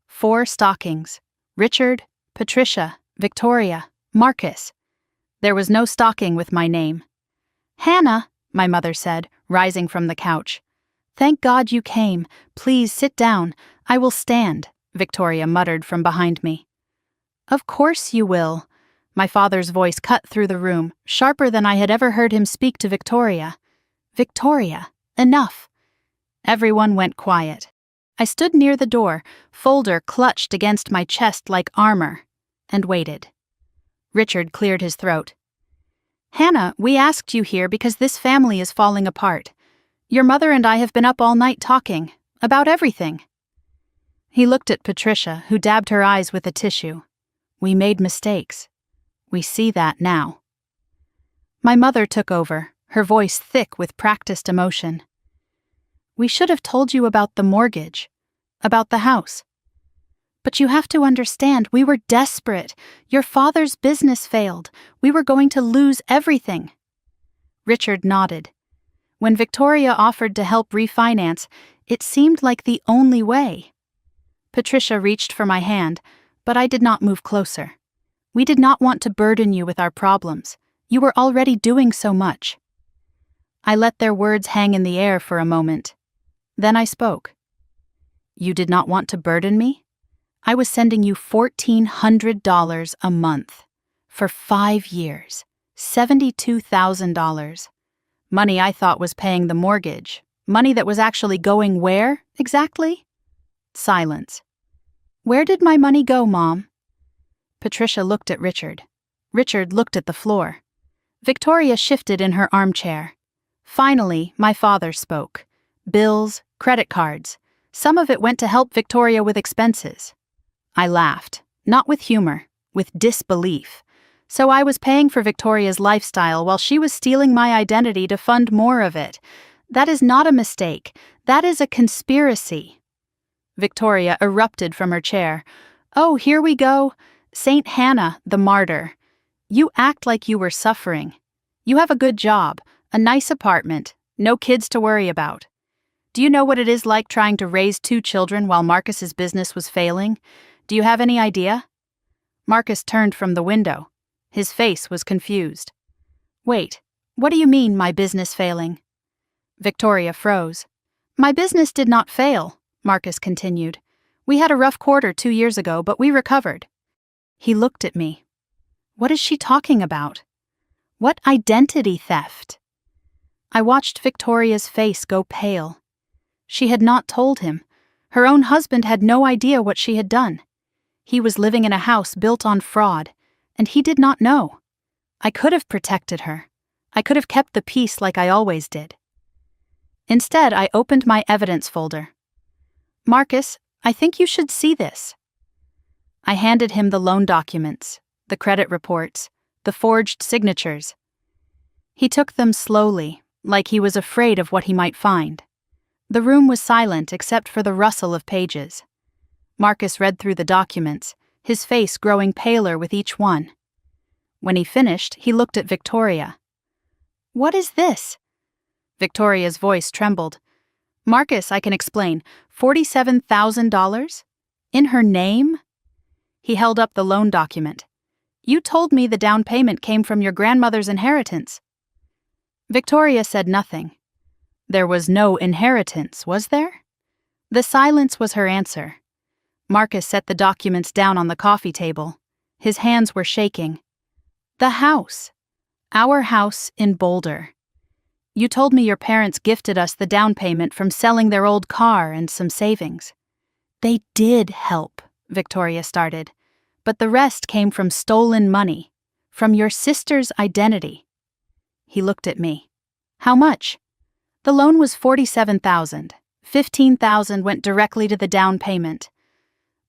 4 stockings. Richard, Patricia, Victoria, Marcus. There was no stocking with my name. "Hannah," my mother said, rising from the couch. "Thank God you came. Please sit down. I will stand," Victoria muttered from behind me. "Of course you will." My father's voice cut through the room, sharper than I had ever heard him speak to Victoria. "Victoria, enough." Everyone went quiet. I stood near the door, folder clutched against my chest like armor, and waited. Richard cleared his throat. "Hannah, we asked you here because this family is falling apart. Your mother and I have been up all night talking, about everything." He looked at Patricia, who dabbed her eyes with a tissue. "We made mistakes. We see that now." My mother took over, her voice thick with practiced emotion. "We should have told you about the mortgage, about the house. But you have to understand, we were desperate. Your father's business failed. We were going to lose everything." Richard nodded. When Victoria offered to help refinance, it seemed like the only way. Patricia reached for my hand, but I did not move closer. "We did not want to burden you with our problems. You were already doing so much." I let their words hang in the air for a moment. Then I spoke. "You did not want to burden me? I was sending you $1,400 a month. For 5 years. $72,000. Money I thought was paying the mortgage. Money that was actually going where, exactly?" Silence. "Where did my money go, Mom?" Patricia looked at Richard. Richard looked at the floor. Victoria shifted in her armchair. Finally, my father spoke. Bills, credit cards. Some of it went to help Victoria with expenses. I laughed, not with humor, with disbelief. So I was paying for Victoria's lifestyle while she was stealing my identity to fund more of it. That is not a mistake. That is a conspiracy. Victoria erupted from her chair. "Oh, here we go. Saint Hannah, the martyr. You act like you were suffering. You have a good job, a nice apartment, no kids to worry about. Do you know what it is like trying to raise 2 children while Marcus's business was failing? Do you have any idea?" Marcus turned from the window. His face was confused. "Wait, what do you mean, my business failing?" Victoria froze. "My business did not fail," Marcus continued. "We had a rough quarter 2 years ago, but we recovered." He looked at me. What is she talking about? What identity theft? I watched Victoria's face go pale. She had not told him. Her own husband had no idea what she had done. He was living in a house built on fraud, and he did not know. I could have protected her. I could have kept the peace like I always did. Instead, I opened my evidence folder. "Marcus, I think you should see this." I handed him the loan documents, the credit reports, the forged signatures. He took them slowly, like he was afraid of what he might find. The room was silent except for the rustle of pages. Marcus read through the documents, his face growing paler with each one. When he finished, he looked at Victoria. "What is this?" Victoria's voice trembled. "Marcus, I can explain. $47,000? In her name?" He held up the loan document. "You told me the down payment came from your grandmother's inheritance." Victoria said nothing. There was no inheritance, was there? The silence was her answer. Marcus set the documents down on the coffee table. His hands were shaking. "The house. Our house in Boulder. You told me your parents gifted us the down payment from selling their old car and some savings." "They did help," Victoria started, "but the rest came from stolen money, from your sister's identity." He looked at me. "How much?" "The loan was $47,000. $15,000 went directly to the down payment."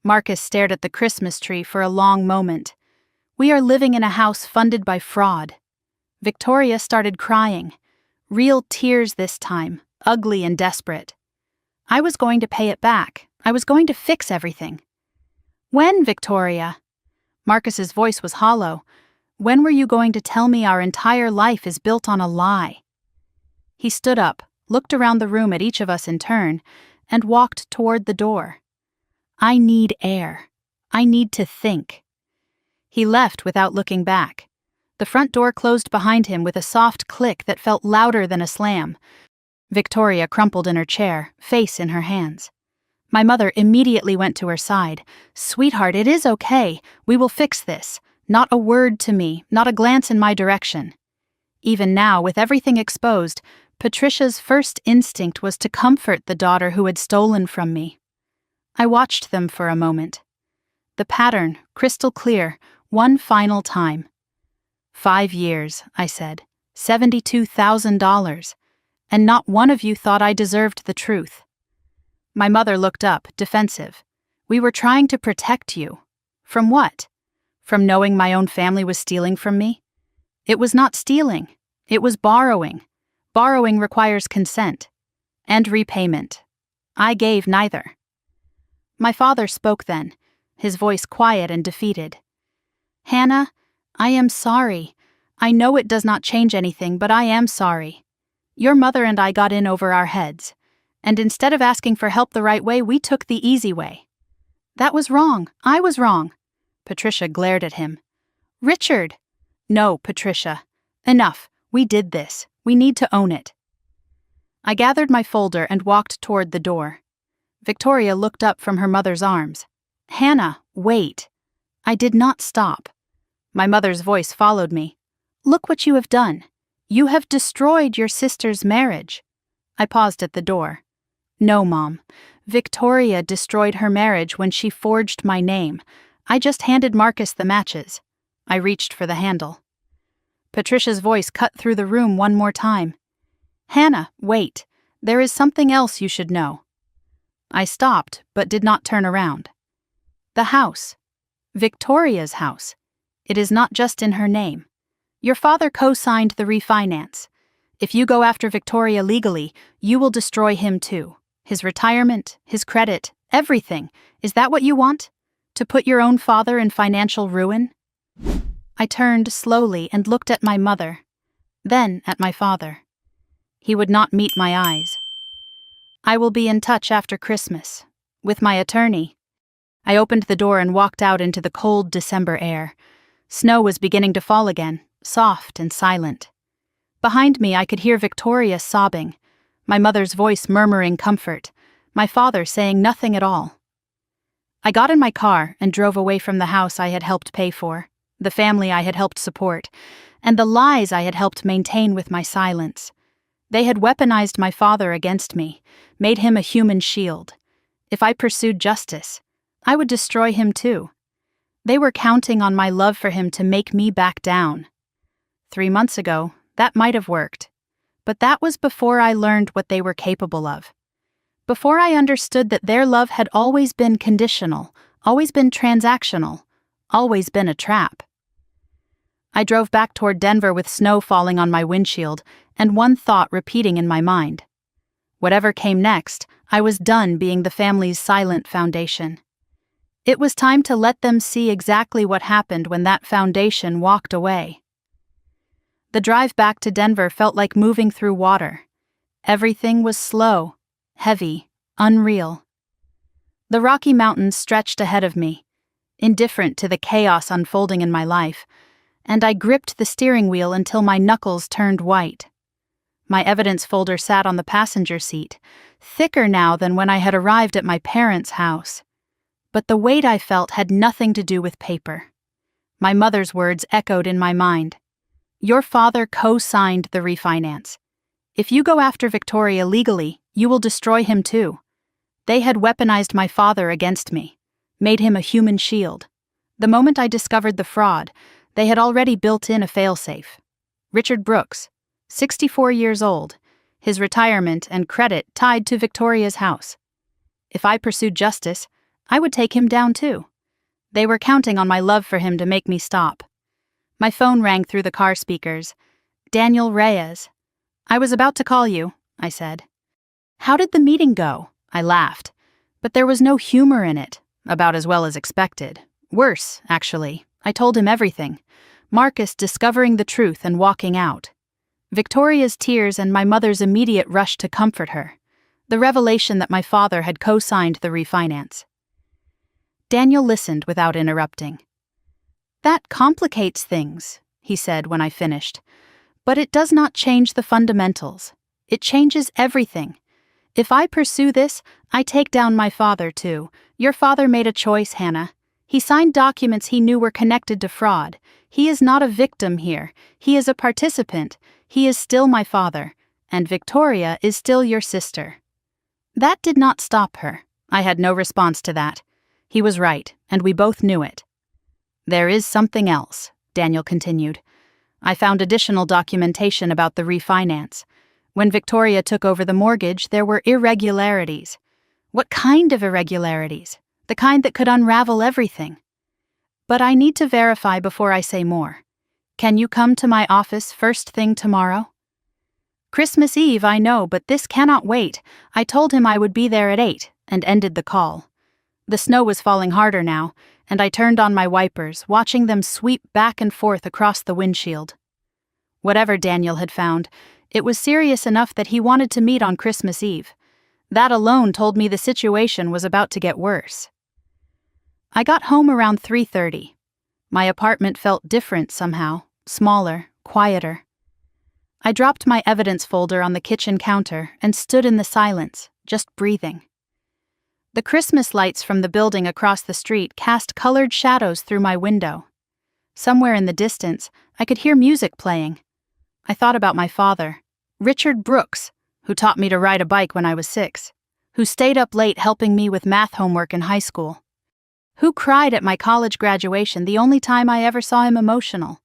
Marcus stared at the Christmas tree for a long moment. "We are living in a house funded by fraud." Victoria started crying. Real tears this time, ugly and desperate. "I was going to pay it back. I was going to fix everything." "When, Victoria?" Marcus's voice was hollow. "When were you going to tell me our entire life is built on a lie?" He stood up, looked around the room at each of us in turn, and walked toward the door. "I need air. I need to think." He left without looking back. The front door closed behind him with a soft click that felt louder than a slam. Victoria crumpled in her chair, face in her hands. My mother immediately went to her side. "Sweetheart, it is okay. We will fix this. Not a word to me, not a glance in my direction." Even now, with everything exposed, Patricia's first instinct was to comfort the daughter who had stolen from me. I watched them for a moment. The pattern, crystal clear, one final time. 5 years, I said. $72,000. And not one of you thought I deserved the truth. My mother looked up, defensive. "We were trying to protect you." From what? From knowing my own family was stealing from me? It was not stealing. It was borrowing. Borrowing requires consent. And repayment. I gave neither. My father spoke then, his voice quiet and defeated. "Hannah, I am sorry. I know it does not change anything, but I am sorry. Your mother and I got in over our heads, and instead of asking for help the right way, we took the easy way." "That was wrong. I was wrong." Patricia glared at him. "Richard!" "No, Patricia. Enough. We did this. We need to own it." I gathered my folder and walked toward the door. Victoria looked up from her mother's arms. "Hannah, wait." I did not stop. My mother's voice followed me. "Look what you have done. You have destroyed your sister's marriage." I paused at the door. "No, Mom. Victoria destroyed her marriage when she forged my name. I just handed Marcus the matches." I reached for the handle. Patricia's voice cut through the room one more time. "Hannah, wait. There is something else you should know." I stopped, but did not turn around. "The house. Victoria's house. It is not just in her name. Your father co-signed the refinance. If you go after Victoria legally, you will destroy him too. His retirement, his credit, Everything. Is that what you want? To put your own father in financial ruin? I turned slowly and looked at my mother, then at my father. He would not meet my eyes. I will be in touch after Christmas. With my attorney. I opened the door and walked out into the cold December air. Snow was beginning to fall again, soft and silent. Behind me I could hear Victoria sobbing, my mother's voice murmuring comfort, my father saying nothing at all. I got in my car and drove away from the house I had helped pay for, the family I had helped support, and the lies I had helped maintain with my silence. They had weaponized my father against me, made him a human shield. If I pursued justice, I would destroy him too. They were counting on my love for him to make me back down. 3 months ago, that might have worked. But that was before I learned what they were capable of. Before I understood that their love had always been conditional, always been transactional, always been a trap. I drove back toward Denver with snow falling on my windshield and one thought repeating in my mind. Whatever came next, I was done being the family's silent foundation. It was time to let them see exactly what happened when that foundation walked away. The drive back to Denver felt like moving through water. Everything was slow, heavy, unreal. The Rocky Mountains stretched ahead of me, indifferent to the chaos unfolding in my life, and I gripped the steering wheel until my knuckles turned white. My evidence folder sat on the passenger seat, thicker now than when I had arrived at my parents' house. But the weight I felt had nothing to do with paper. My mother's words echoed in my mind. Your father co-signed the refinance. If you go after Victoria legally, you will destroy him too. They had weaponized my father against me, made him a human shield. The moment I discovered the fraud, they had already built in a failsafe. Richard Brooks, 64 years old, his retirement and credit tied to Victoria's house. If I pursued justice, I would take him down too. They were counting on my love for him to make me stop. My phone rang through the car speakers. Daniel Reyes. I was about to call you, I said. How did the meeting go? I laughed. But there was no humor in it, about as well as expected. Worse, actually. I told him everything. Marcus discovering the truth and walking out. Victoria's tears and my mother's immediate rush to comfort her. The revelation that my father had co-signed the refinance. Daniel listened without interrupting. That complicates things, he said when I finished. But it does not change the fundamentals. It changes everything. If I pursue this, I take down my father too. Your father made a choice, Hannah. He signed documents he knew were connected to fraud. He is not a victim here. He is a participant. He is still my father. And Victoria is still your sister. That did not stop her. I had no response to that. He was right, and we both knew it. There is something else, Daniel continued. I found additional documentation about the refinance. When Victoria took over the mortgage, there were irregularities. What kind of irregularities? The kind that could unravel everything. But I need to verify before I say more. Can you come to my office first thing tomorrow? Christmas Eve, I know, but this cannot wait. I told him I would be there at 8 and ended the call. The snow was falling harder now, and I turned on my wipers, watching them sweep back and forth across the windshield. Whatever Daniel had found, it was serious enough that he wanted to meet on Christmas Eve. That alone told me the situation was about to get worse. I got home around 3:30. My apartment felt different somehow, smaller, quieter. I dropped my evidence folder on the kitchen counter and stood in the silence, just breathing. The Christmas lights from the building across the street cast colored shadows through my window. Somewhere in the distance, I could hear music playing. I thought about my father, Richard Brooks, who taught me to ride a bike when I was 6, who stayed up late helping me with math homework in high school, who cried at my college graduation the only time I ever saw him emotional.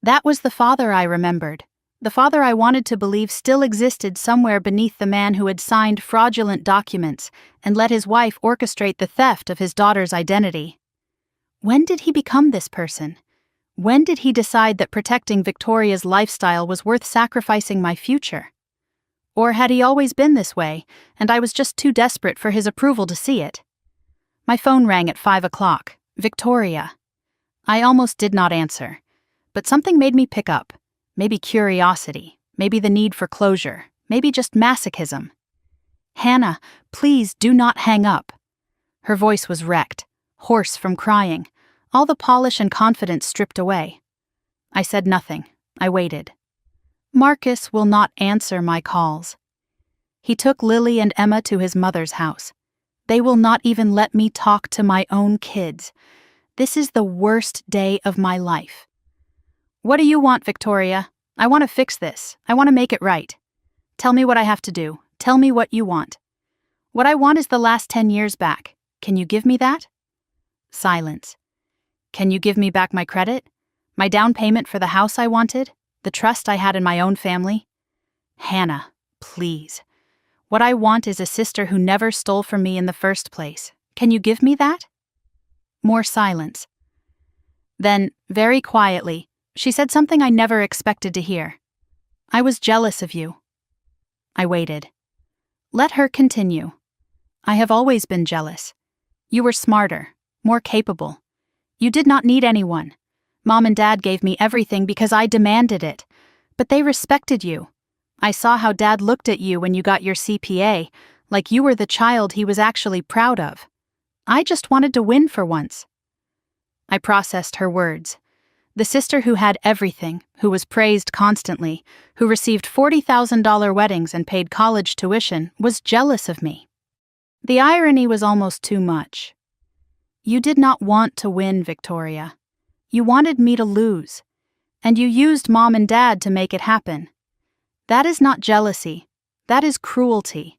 That was the father I remembered. The father I wanted to believe still existed somewhere beneath the man who had signed fraudulent documents and let his wife orchestrate the theft of his daughter's identity. When did he become this person? When did he decide that protecting Victoria's lifestyle was worth sacrificing my future? Or had he always been this way, and I was just too desperate for his approval to see it? My phone rang at 5 o'clock. Victoria. I almost did not answer, but something made me pick up. Maybe curiosity, maybe the need for closure, maybe just masochism. Hannah, please do not hang up. Her voice was wrecked, hoarse from crying, all the polish and confidence stripped away. I said nothing. I waited. Marcus will not answer my calls. He took Lily and Emma to his mother's house. They will not even let me talk to my own kids. This is the worst day of my life. What do you want, Victoria? I want to fix this. I want to make it right. Tell me what I have to do. Tell me what you want. What I want is the last 10 years back. Can you give me that? Silence. Can you give me back my credit? My down payment for the house I wanted? The trust I had in my own family? Hannah, please. What I want is a sister who never stole from me in the first place. Can you give me that? More silence. Then, very quietly, she said something I never expected to hear. I was jealous of you. I waited. Let her continue. I have always been jealous. You were smarter, more capable. You did not need anyone. Mom and Dad gave me everything because I demanded it. But they respected you. I saw how Dad looked at you when you got your CPA, like you were the child he was actually proud of. I just wanted to win for once. I processed her words. The sister who had everything, who was praised constantly, who received $40,000 weddings and paid college tuition, was jealous of me. The irony was almost too much. You did not want to win, Victoria. You wanted me to lose. And you used Mom and Dad to make it happen. That is not jealousy. That is cruelty.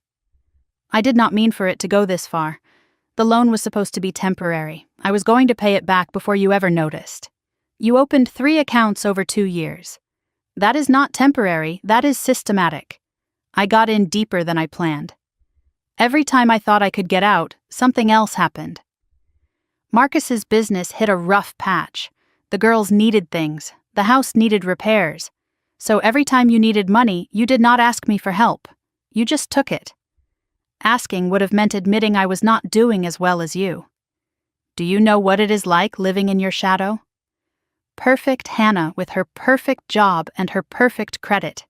I did not mean for it to go this far. The loan was supposed to be temporary. I was going to pay it back before you ever noticed. You opened 3 accounts over 2 years. That is not temporary, that is systematic. I got in deeper than I planned. Every time I thought I could get out, something else happened. Marcus's business hit a rough patch. The girls needed things. The house needed repairs. So every time you needed money, you did not ask me for help. You just took it. Asking would have meant admitting I was not doing as well as you. Do you know what it is like living in your shadow? Perfect Hannah with her perfect job and her perfect credit.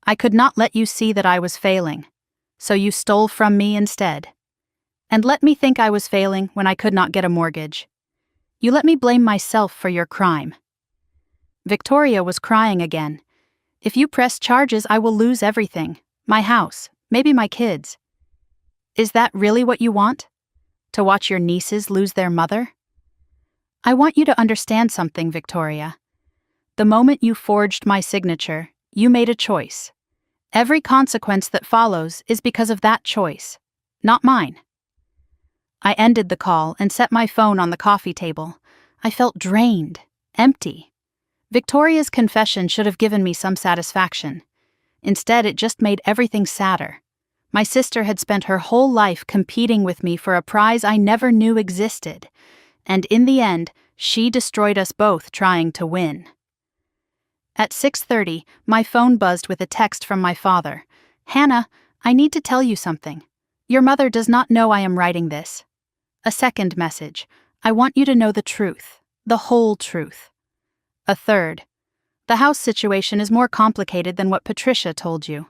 I could not let you see that I was failing, so you stole from me instead. And let me think I was failing when I could not get a mortgage. You let me blame myself for your crime. Victoria was crying again. If you press charges, I will lose everything. My house, maybe my kids. Is that really what you want? To watch your nieces lose their mother? I want you to understand something, Victoria. The moment you forged my signature, you made a choice. Every consequence that follows is because of that choice, not mine. I ended the call and set my phone on the coffee table. I felt drained, empty. Victoria's confession should have given me some satisfaction. Instead, it just made everything sadder. My sister had spent her whole life competing with me for a prize I never knew existed. And in the end, she destroyed us both trying to win. At 6:30, my phone buzzed with a text from my father. Hannah, I need to tell you something. Your mother does not know I am writing this. A second message. I want you to know the truth, the whole truth. A third. The house situation is more complicated than what Patricia told you.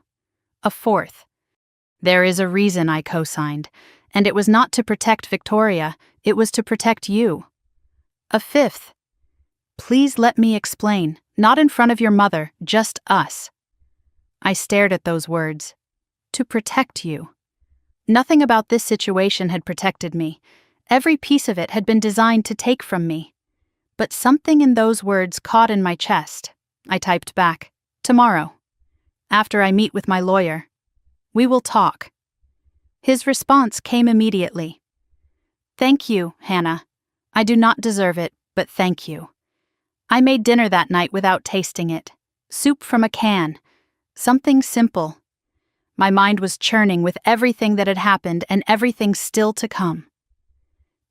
A fourth. There is a reason I co-signed, and it was not to protect Victoria, it was to protect you. A fifth. Please let me explain, not in front of your mother, just us. I stared at those words. To protect you. Nothing about this situation had protected me. Every piece of it had been designed to take from me. But something in those words caught in my chest. I typed back, tomorrow. After I meet with my lawyer. We will talk. His response came immediately. Thank you, Hannah. I do not deserve it, but thank you. I made dinner that night without tasting it. Soup from a can. Something simple. My mind was churning with everything that had happened and everything still to come.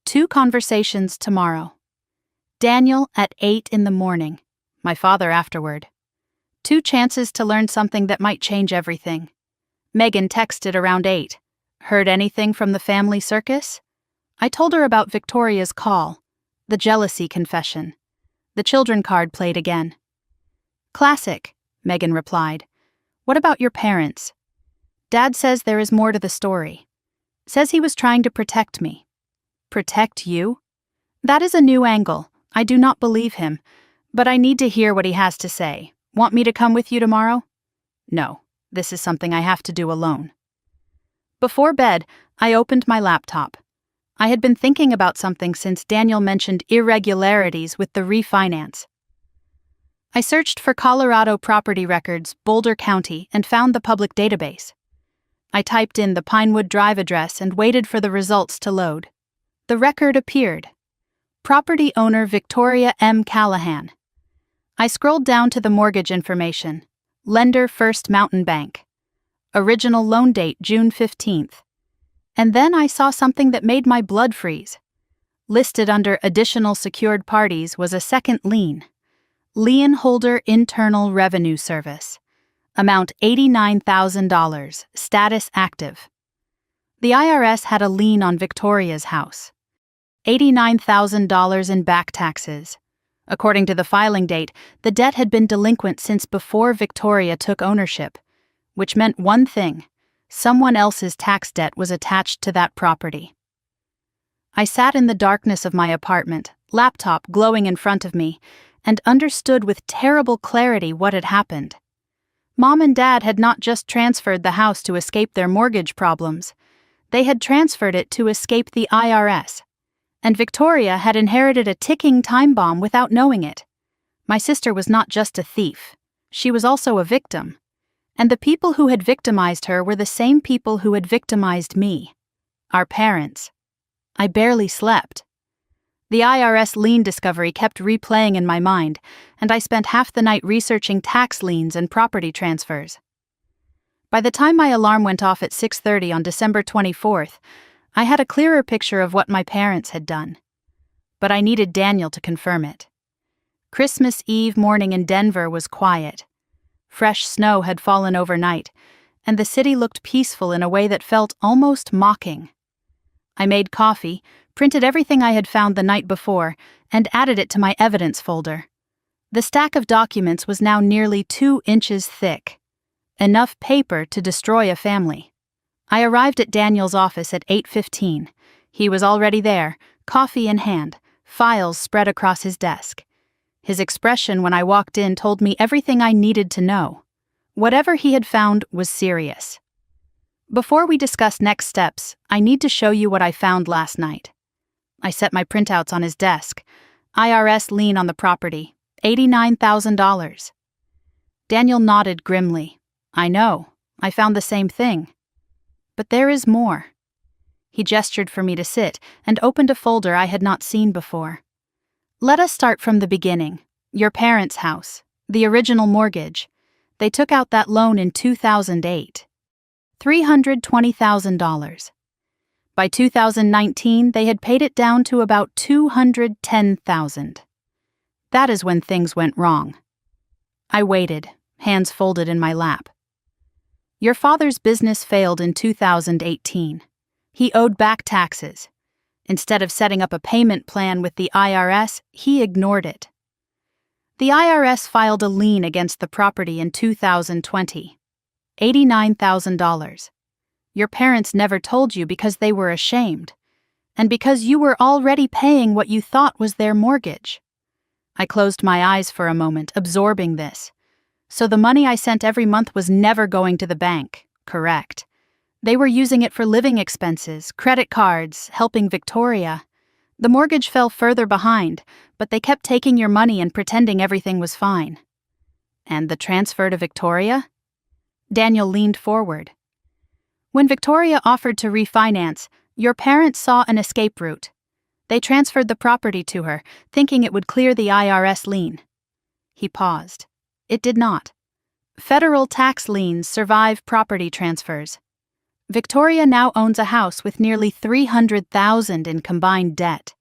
2 conversations tomorrow. Daniel at 8 in the morning. My father afterward. 2 chances to learn something that might change everything. Megan texted around 8. Heard anything from the family circus? I told her about Victoria's call, the jealousy confession. The children card played again. Classic, Megan replied. What about your parents? Dad says there is more to the story. Says he was trying to protect me. Protect you? That is a new angle. I do not believe him, but I need to hear what he has to say. Want me to come with you tomorrow? No, this is something I have to do alone. Before bed, I opened my laptop. I had been thinking about something since Daniel mentioned irregularities with the refinance. I searched for Colorado property records, Boulder County, and found the public database. I typed in the Pinewood Drive address and waited for the results to load. The record appeared. Property owner Victoria M. Callahan. I scrolled down to the mortgage information. Lender First Mountain Bank. Original loan date June 15th. And then I saw something that made my blood freeze. Listed under additional secured parties was a second lien. Lien holder Internal Revenue Service. Amount $89,000. Status active. The IRS had a lien on Victoria's house. $89,000 in back taxes. According to the filing date, the debt had been delinquent since before Victoria took ownership, which meant one thing: someone else's tax debt was attached to that property. I sat in the darkness of my apartment, laptop glowing in front of me, and understood with terrible clarity what had happened. Mom and Dad had not just transferred the house to escape their mortgage problems. They had transferred it to escape the IRS. And Victoria had inherited a ticking time bomb without knowing it. My sister was not just a thief. She was also a victim. And the people who had victimized her were the same people who had victimized me. Our parents. I barely slept. The IRS lien discovery kept replaying in my mind, and I spent half the night researching tax liens and property transfers. By the time my alarm went off at 6:30 on December 24th, I had a clearer picture of what my parents had done. But I needed Daniel to confirm it. Christmas Eve morning in Denver was quiet. Fresh snow had fallen overnight, and the city looked peaceful in a way that felt almost mocking. I made coffee, printed everything I had found the night before, and added it to my evidence folder. The stack of documents was now nearly 2 inches thick. Enough paper to destroy a family. I arrived at Daniel's office at 8:15. He was already there, coffee in hand, files spread across his desk. His expression when I walked in told me everything I needed to know. Whatever he had found was serious. Before we discuss next steps, I need to show you what I found last night. I set my printouts on his desk. IRS lien on the property, $89,000. Daniel nodded grimly. I know, I found the same thing. But there is more. He gestured for me to sit and opened a folder I had not seen before. Let us start from the beginning. Your parents' house, the original mortgage. They took out that loan in 2008. $320,000. By 2019, they had paid it down to about $210,000. That is when things went wrong. I waited, hands folded in my lap. Your father's business failed in 2018. He owed back taxes. Instead of setting up a payment plan with the IRS, he ignored it. The IRS filed a lien against the property in 2020. $89,000. Your parents never told you because they were ashamed, and because you were already paying what you thought was their mortgage. I closed my eyes for a moment, absorbing this. So the money I sent every month was never going to the bank, correct? They were using it for living expenses, credit cards, helping Victoria. The mortgage fell further behind, but they kept taking your money and pretending everything was fine. And the transfer to Victoria? Daniel leaned forward. When Victoria offered to refinance, your parents saw an escape route. They transferred the property to her, thinking it would clear the IRS lien. He paused. It did not. Federal tax liens survive property transfers. Victoria now owns a house with nearly $300,000 in combined debt.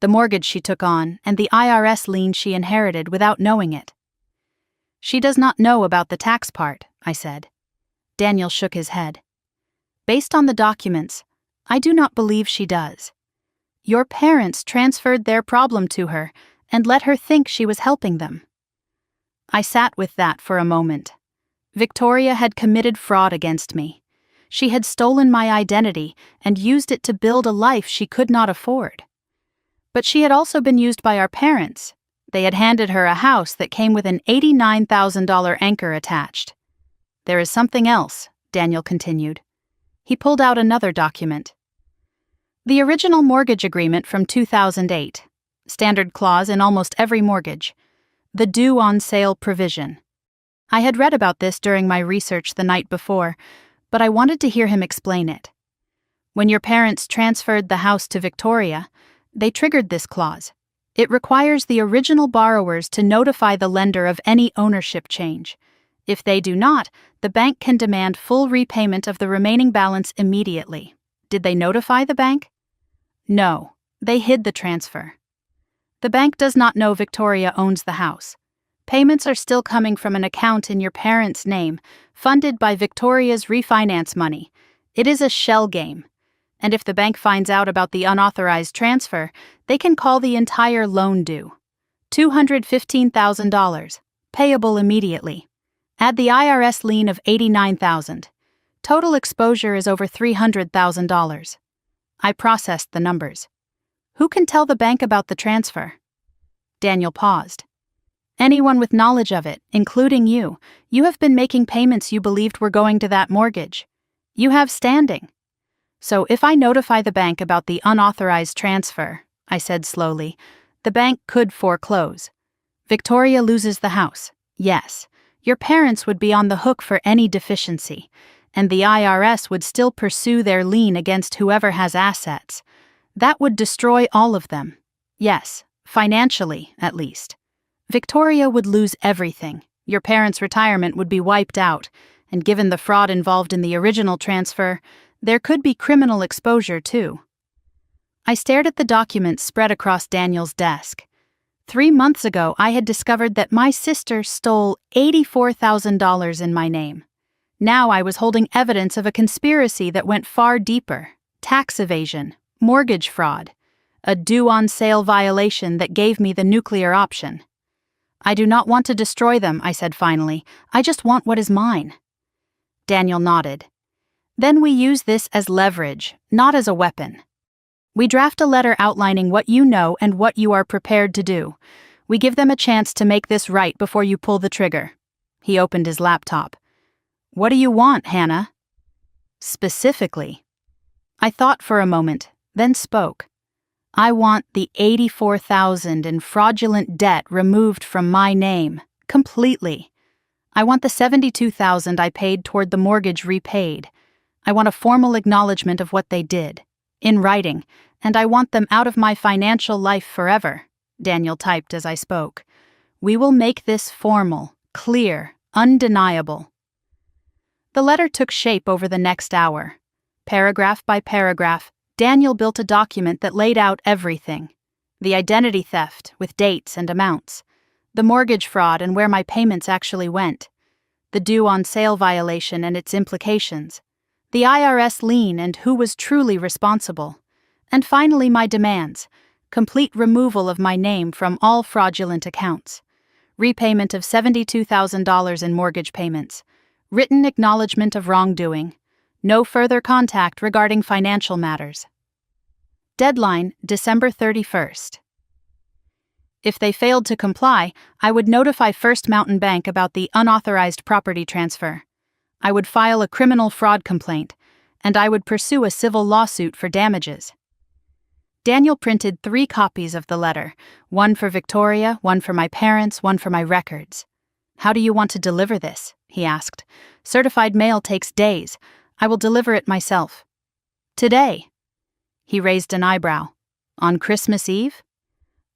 The mortgage she took on and the IRS lien she inherited without knowing it. She does not know about the tax part, I said. Daniel shook his head. Based on the documents, I do not believe she does. Your parents transferred their problem to her and let her think she was helping them. I sat with that for a moment. Victoria had committed fraud against me. She had stolen my identity and used it to build a life she could not afford. But she had also been used by our parents. They had handed her a house that came with an $89,000 anchor attached. There is something else, Daniel continued. He pulled out another document. The original mortgage agreement from 2008, standard clause in almost every mortgage. The due on sale provision. I had read about this during my research the night before, but I wanted to hear him explain it. When your parents transferred the house to Victoria, they triggered this clause. It requires the original borrowers to notify the lender of any ownership change. If they do not, the bank can demand full repayment of the remaining balance immediately. Did they notify the bank? No, they hid the transfer. The bank does not know Victoria owns the house. Payments are still coming from an account in your parents' name, funded by Victoria's refinance money. It is a shell game. And if the bank finds out about the unauthorized transfer, they can call the entire loan due. $215,000, payable immediately. Add the IRS lien of $89,000. Total exposure is over $300,000. I processed the numbers. Who can tell the bank about the transfer? Daniel paused. Anyone with knowledge of it, including you. You have been making payments you believed were going to that mortgage. You have standing. So if I notify the bank about the unauthorized transfer, I said slowly, the bank could foreclose. Victoria loses the house. Yes, your parents would be on the hook for any deficiency, and the IRS would still pursue their lien against whoever has assets. That would destroy all of them. Yes, financially, at least. Victoria would lose everything. Your parents' retirement would be wiped out, and given the fraud involved in the original transfer, there could be criminal exposure too. I stared at the documents spread across Daniel's desk. 3 months ago, I had discovered that my sister stole $84,000 in my name. Now I was holding evidence of a conspiracy that went far deeper: tax evasion, mortgage fraud, a due-on-sale violation that gave me the nuclear option. I do not want to destroy them, I said finally. I just want what is mine. Daniel nodded. Then we use this as leverage, not as a weapon. We draft a letter outlining what you know and what you are prepared to do. We give them a chance to make this right before you pull the trigger. He opened his laptop. What do you want, Hannah? Specifically. I thought for a moment, then spoke. I want the $84,000 in fraudulent debt removed from my name, completely. I want the $72,000 I paid toward the mortgage repaid. I want a formal acknowledgement of what they did, in writing, and I want them out of my financial life forever, Daniel typed as I spoke. We will make this formal, clear, undeniable. The letter took shape over the next hour. Paragraph by paragraph, Daniel built a document that laid out everything. The identity theft, with dates and amounts. The mortgage fraud and where my payments actually went. The due-on-sale violation and its implications. The IRS lien and who was truly responsible. And finally my demands. Complete removal of my name from all fraudulent accounts. Repayment of $72,000 in mortgage payments. Written acknowledgement of wrongdoing. No further contact regarding financial matters. Deadline, December 31st. If they failed to comply, I would notify First Mountain Bank about the unauthorized property transfer. I would file a criminal fraud complaint, and I would pursue a civil lawsuit for damages. Daniel printed 3 copies of the letter, one for Victoria, one for my parents, one for my records. How do you want to deliver this? He asked. Certified mail takes days. I will deliver it myself. Today. He raised an eyebrow. On Christmas Eve?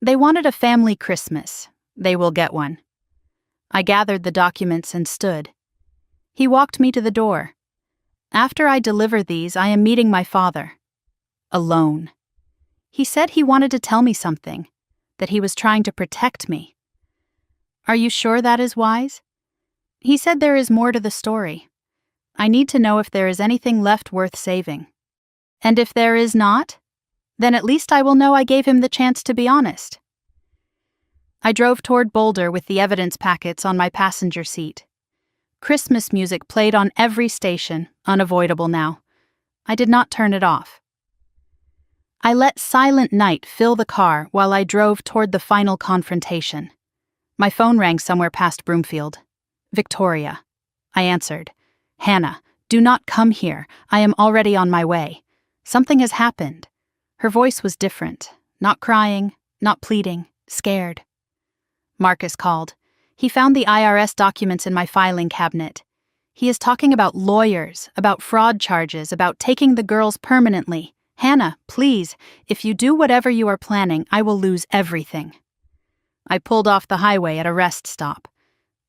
They wanted a family Christmas. They will get one. I gathered the documents and stood. He walked me to the door. After I deliver these, I am meeting my father. Alone. He said he wanted to tell me something, that he was trying to protect me. Are you sure that is wise? He said there is more to the story. I need to know if there is anything left worth saving. And if there is not? Then at least I will know I gave him the chance to be honest. I drove toward Boulder with the evidence packets on my passenger seat. Christmas music played on every station, unavoidable now. I did not turn it off. I let Silent Night fill the car while I drove toward the final confrontation. My phone rang somewhere past Broomfield. Victoria. I answered. Hannah, do not come here. I am already on my way. Something has happened. Her voice was different. Not crying, not pleading, scared. Marcus called. He found the IRS documents in my filing cabinet. He is talking about lawyers, about fraud charges, about taking the girls permanently. Hannah, please, if you do whatever you are planning, I will lose everything. I pulled off the highway at a rest stop.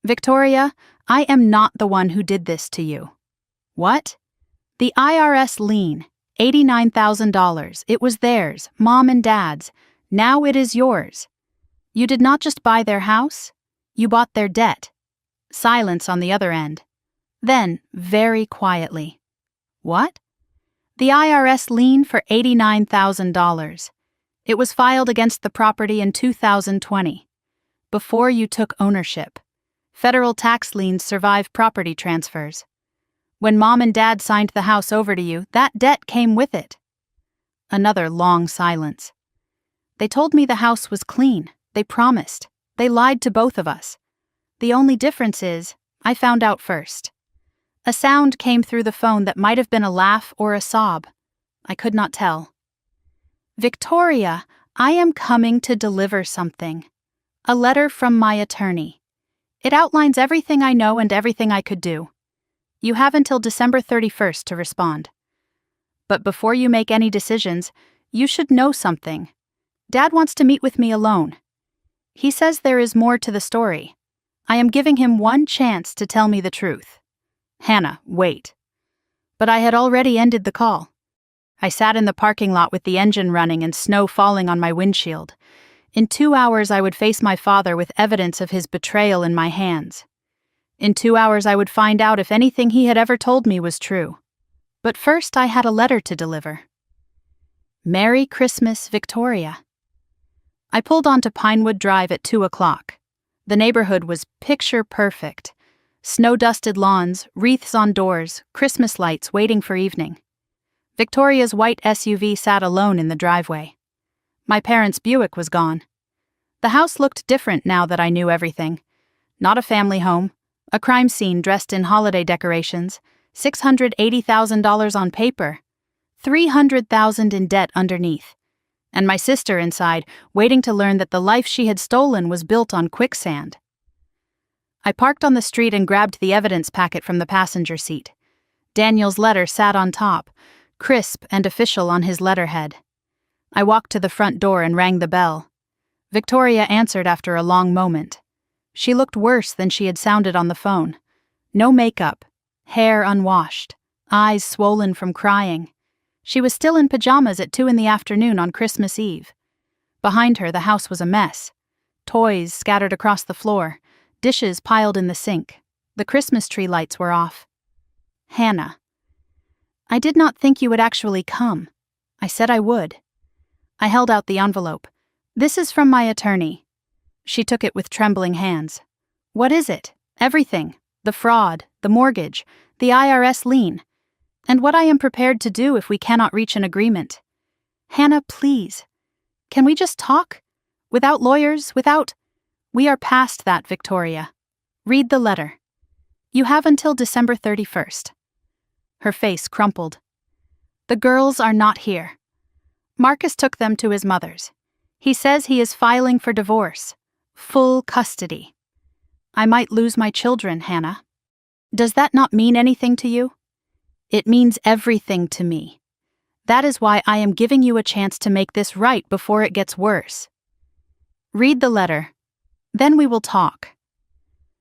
Victoria, I am not the one who did this to you. What? The IRS lien, $89,000. It was theirs, Mom and Dad's. Now it is yours. You did not just buy their house, you bought their debt. Silence on the other end. Then, very quietly. What? The IRS lien for $89,000. It was filed against the property in 2020, before you took ownership. Federal tax liens survive property transfers. When Mom and Dad signed the house over to you, that debt came with it. Another long silence. They told me the house was clean. They promised. They lied to both of us. The only difference is, I found out first. A sound came through the phone that might have been a laugh or a sob. I could not tell. Victoria, I am coming to deliver something. A letter from my attorney. It outlines everything I know and everything I could do. You have until December 31st to respond. But before you make any decisions, you should know something. Dad wants to meet with me alone. He says there is more to the story. I am giving him one chance to tell me the truth. Hannah, wait. But I had already ended the call. I sat in the parking lot with the engine running and snow falling on my windshield. In 2 hours I would face my father with evidence of his betrayal in my hands. In 2 hours I would find out if anything he had ever told me was true. But first I had a letter to deliver. Merry Christmas, Victoria. I pulled onto Pinewood Drive at 2 o'clock. The neighborhood was picture perfect. Snow-dusted lawns, wreaths on doors, Christmas lights waiting for evening. Victoria's white SUV sat alone in the driveway. My parents' Buick was gone. The house looked different now that I knew everything. Not a family home, a crime scene dressed in holiday decorations, $680,000 on paper, $300,000 in debt underneath, and my sister inside, waiting to learn that the life she had stolen was built on quicksand. I parked on the street and grabbed the evidence packet from the passenger seat. Daniel's letter sat on top, crisp and official on his letterhead. I walked to the front door and rang the bell. Victoria answered after a long moment. She looked worse than she had sounded on the phone. No makeup, hair unwashed, eyes swollen from crying. She was still in pajamas at 2 in the afternoon on Christmas Eve. Behind her, the house was a mess. Toys scattered across the floor, dishes piled in the sink. The Christmas tree lights were off. Hannah. I did not think you would actually come. I said I would. I held out the envelope. This is from my attorney. She took it with trembling hands. What is it? Everything. The fraud, the mortgage, the IRS lien. And what I am prepared to do if we cannot reach an agreement. Hannah, please. Can we just talk? Without lawyers, without... We are past that, Victoria. Read the letter. You have until December 31st. Her face crumpled. The girls are not here. Marcus took them to his mother's. He says he is filing for divorce. Full custody. I might lose my children, Hannah. Does that not mean anything to you? It means everything to me. That is why I am giving you a chance to make this right before it gets worse. Read the letter. Then we will talk.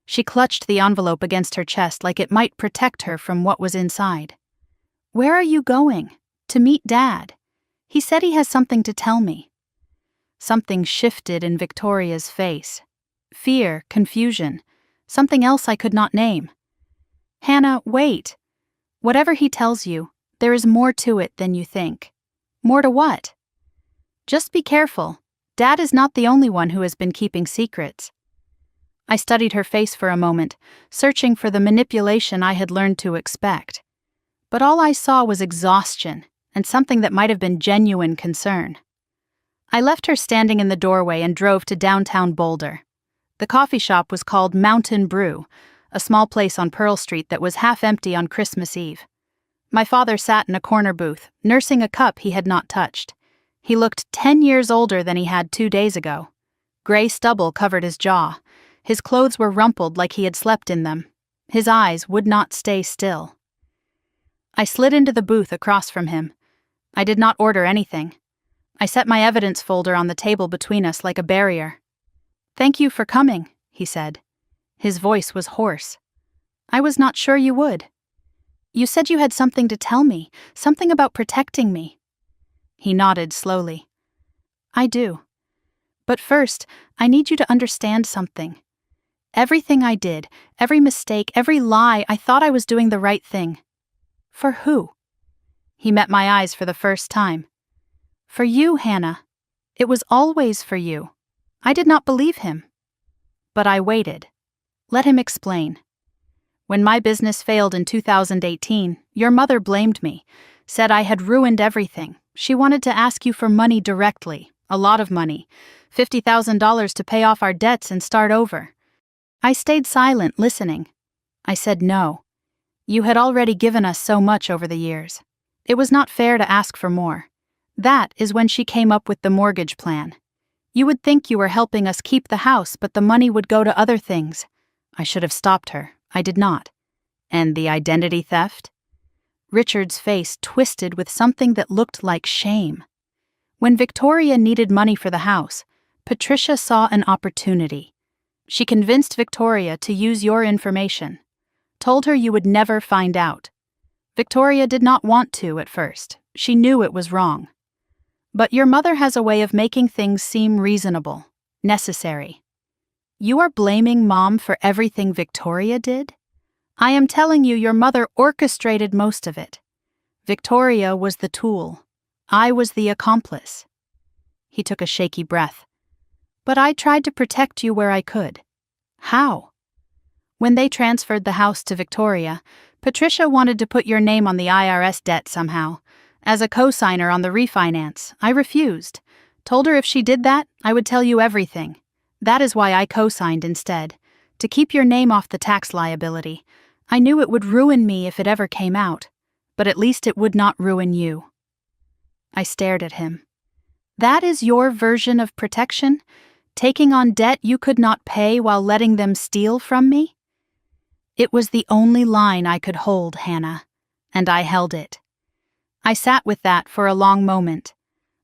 She clutched the envelope against her chest like it might protect her from what was inside. Where are you going? To meet Dad. He said he has something to tell me. Something shifted in Victoria's face. Fear, confusion, something else I could not name. Hannah, wait. Whatever he tells you, there is more to it than you think. More to what? Just be careful. Dad is not the only one who has been keeping secrets. I studied her face for a moment, searching for the manipulation I had learned to expect. But all I saw was exhaustion and something that might have been genuine concern. I left her standing in the doorway and drove to downtown Boulder. The coffee shop was called Mountain Brew, a small place on Pearl Street that was half empty on Christmas Eve. My father sat in a corner booth, nursing a cup he had not touched. He looked 10 years older than he had 2 days ago. Gray stubble covered his jaw. His clothes were rumpled like he had slept in them. His eyes would not stay still. I slid into the booth across from him. I did not order anything. I set my evidence folder on the table between us like a barrier. "Thank you for coming," he said. His voice was hoarse. "I was not sure you would. You said you had something to tell me, something about protecting me." He nodded slowly. "I do. But first, I need you to understand something. Everything I did, every mistake, every lie, I thought I was doing the right thing. For who?" He met my eyes for the first time. "For you, Hannah. It was always for you." I did not believe him. But I waited. Let him explain. "When my business failed in 2018, your mother blamed me, said I had ruined everything. She wanted to ask you for money directly, a lot of money, $50,000 to pay off our debts and start over. I stayed silent, listening. I said no. You had already given us so much over the years. It was not fair to ask for more. That is when she came up with the mortgage plan. You would think you were helping us keep the house, but the money would go to other things. I should have stopped her. I did not. And the identity theft?" Richard's face twisted with something that looked like shame. "When Victoria needed money for the house, Patricia saw an opportunity. She convinced Victoria to use your information, told her you would never find out. Victoria did not want to at first. She knew it was wrong. But your mother has a way of making things seem reasonable, necessary. You are blaming Mom for everything Victoria did? I am telling you, your mother orchestrated most of it. Victoria was the tool. I was the accomplice." He took a shaky breath. "But I tried to protect you where I could." "How?" "When they transferred the house to Victoria, Patricia wanted to put your name on the IRS debt somehow. As a co-signer on the refinance, I refused. Told her if she did that, I would tell you everything. That is why I co-signed instead, to keep your name off the tax liability. I knew it would ruin me if it ever came out, but at least it would not ruin you." I stared at him. "That is your version of protection? Taking on debt you could not pay while letting them steal from me?" It was the only line I could hold, Hannah, and I held it. I sat with that for a long moment.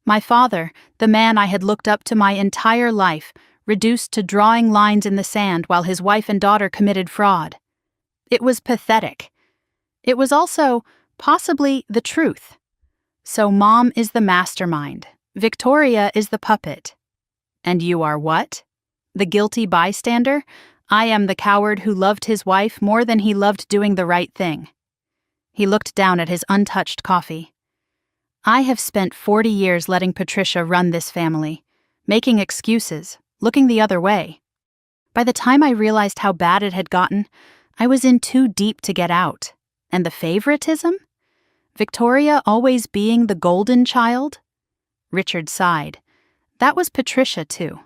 My father, the man I had looked up to my entire life, reduced to drawing lines in the sand while his wife and daughter committed fraud. It was pathetic. It was also, possibly, the truth. So Mom is the mastermind. Victoria is the puppet. And you are what? The guilty bystander? I am the coward who loved his wife more than he loved doing the right thing. He looked down at his untouched coffee. I have spent 40 years letting Patricia run this family, making excuses, looking the other way. By the time I realized how bad it had gotten, I was in too deep to get out. And the favoritism? Victoria always being the golden child? Richard sighed. That was Patricia, too.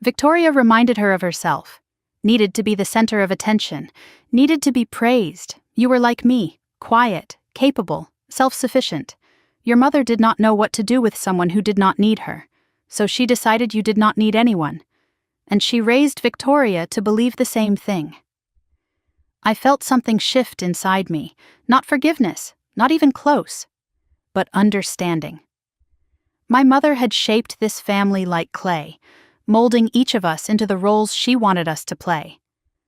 Victoria reminded her of herself. Needed to be the center of attention. Needed to be praised. You were like me, quiet, capable, self-sufficient. Your mother did not know what to do with someone who did not need her, so she decided you did not need anyone. And she raised Victoria to believe the same thing. I felt something shift inside me, not forgiveness, not even close, but understanding. My mother had shaped this family like clay, molding each of us into the roles she wanted us to play.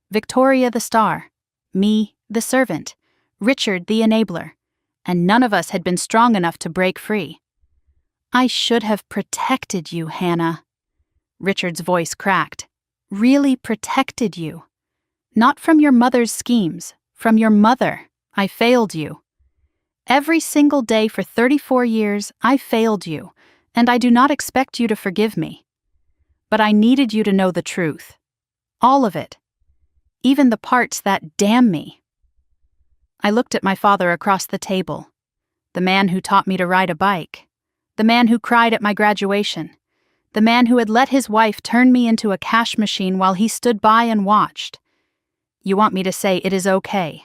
Victoria the star, me the servant, Richard the enabler, and none of us had been strong enough to break free. I should have protected you, Hannah. Richard's voice cracked. Really protected you. Not from your mother's schemes, from your mother. I failed you. Every single day for 34 years, I failed you, And I do not expect you to forgive me. But I needed you to know the truth. All of it. Even the parts that damn me. I looked at my father across the table. The man who taught me to ride a bike. The man who cried at my graduation. The man who had let his wife turn me into a cash machine while he stood by and watched. You want me to say it is okay.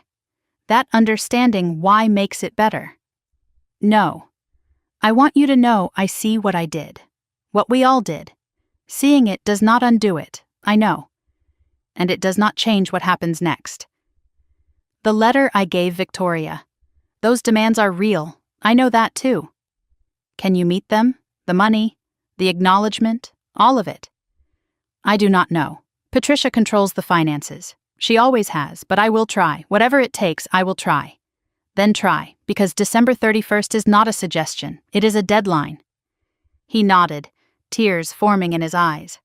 That understanding why makes it better. No. I want you to know I see what I did. What we all did. Seeing it does not undo it, I know. And it does not change what happens next. The letter I gave Victoria. Those demands are real, I know that too. Can you meet them? The money? The acknowledgement? All of it? I do not know. Patricia controls the finances. She always has, but I will try. Whatever it takes, I will try. Then try, because December 31st is not a suggestion, it is a deadline. He nodded, tears forming in his eyes.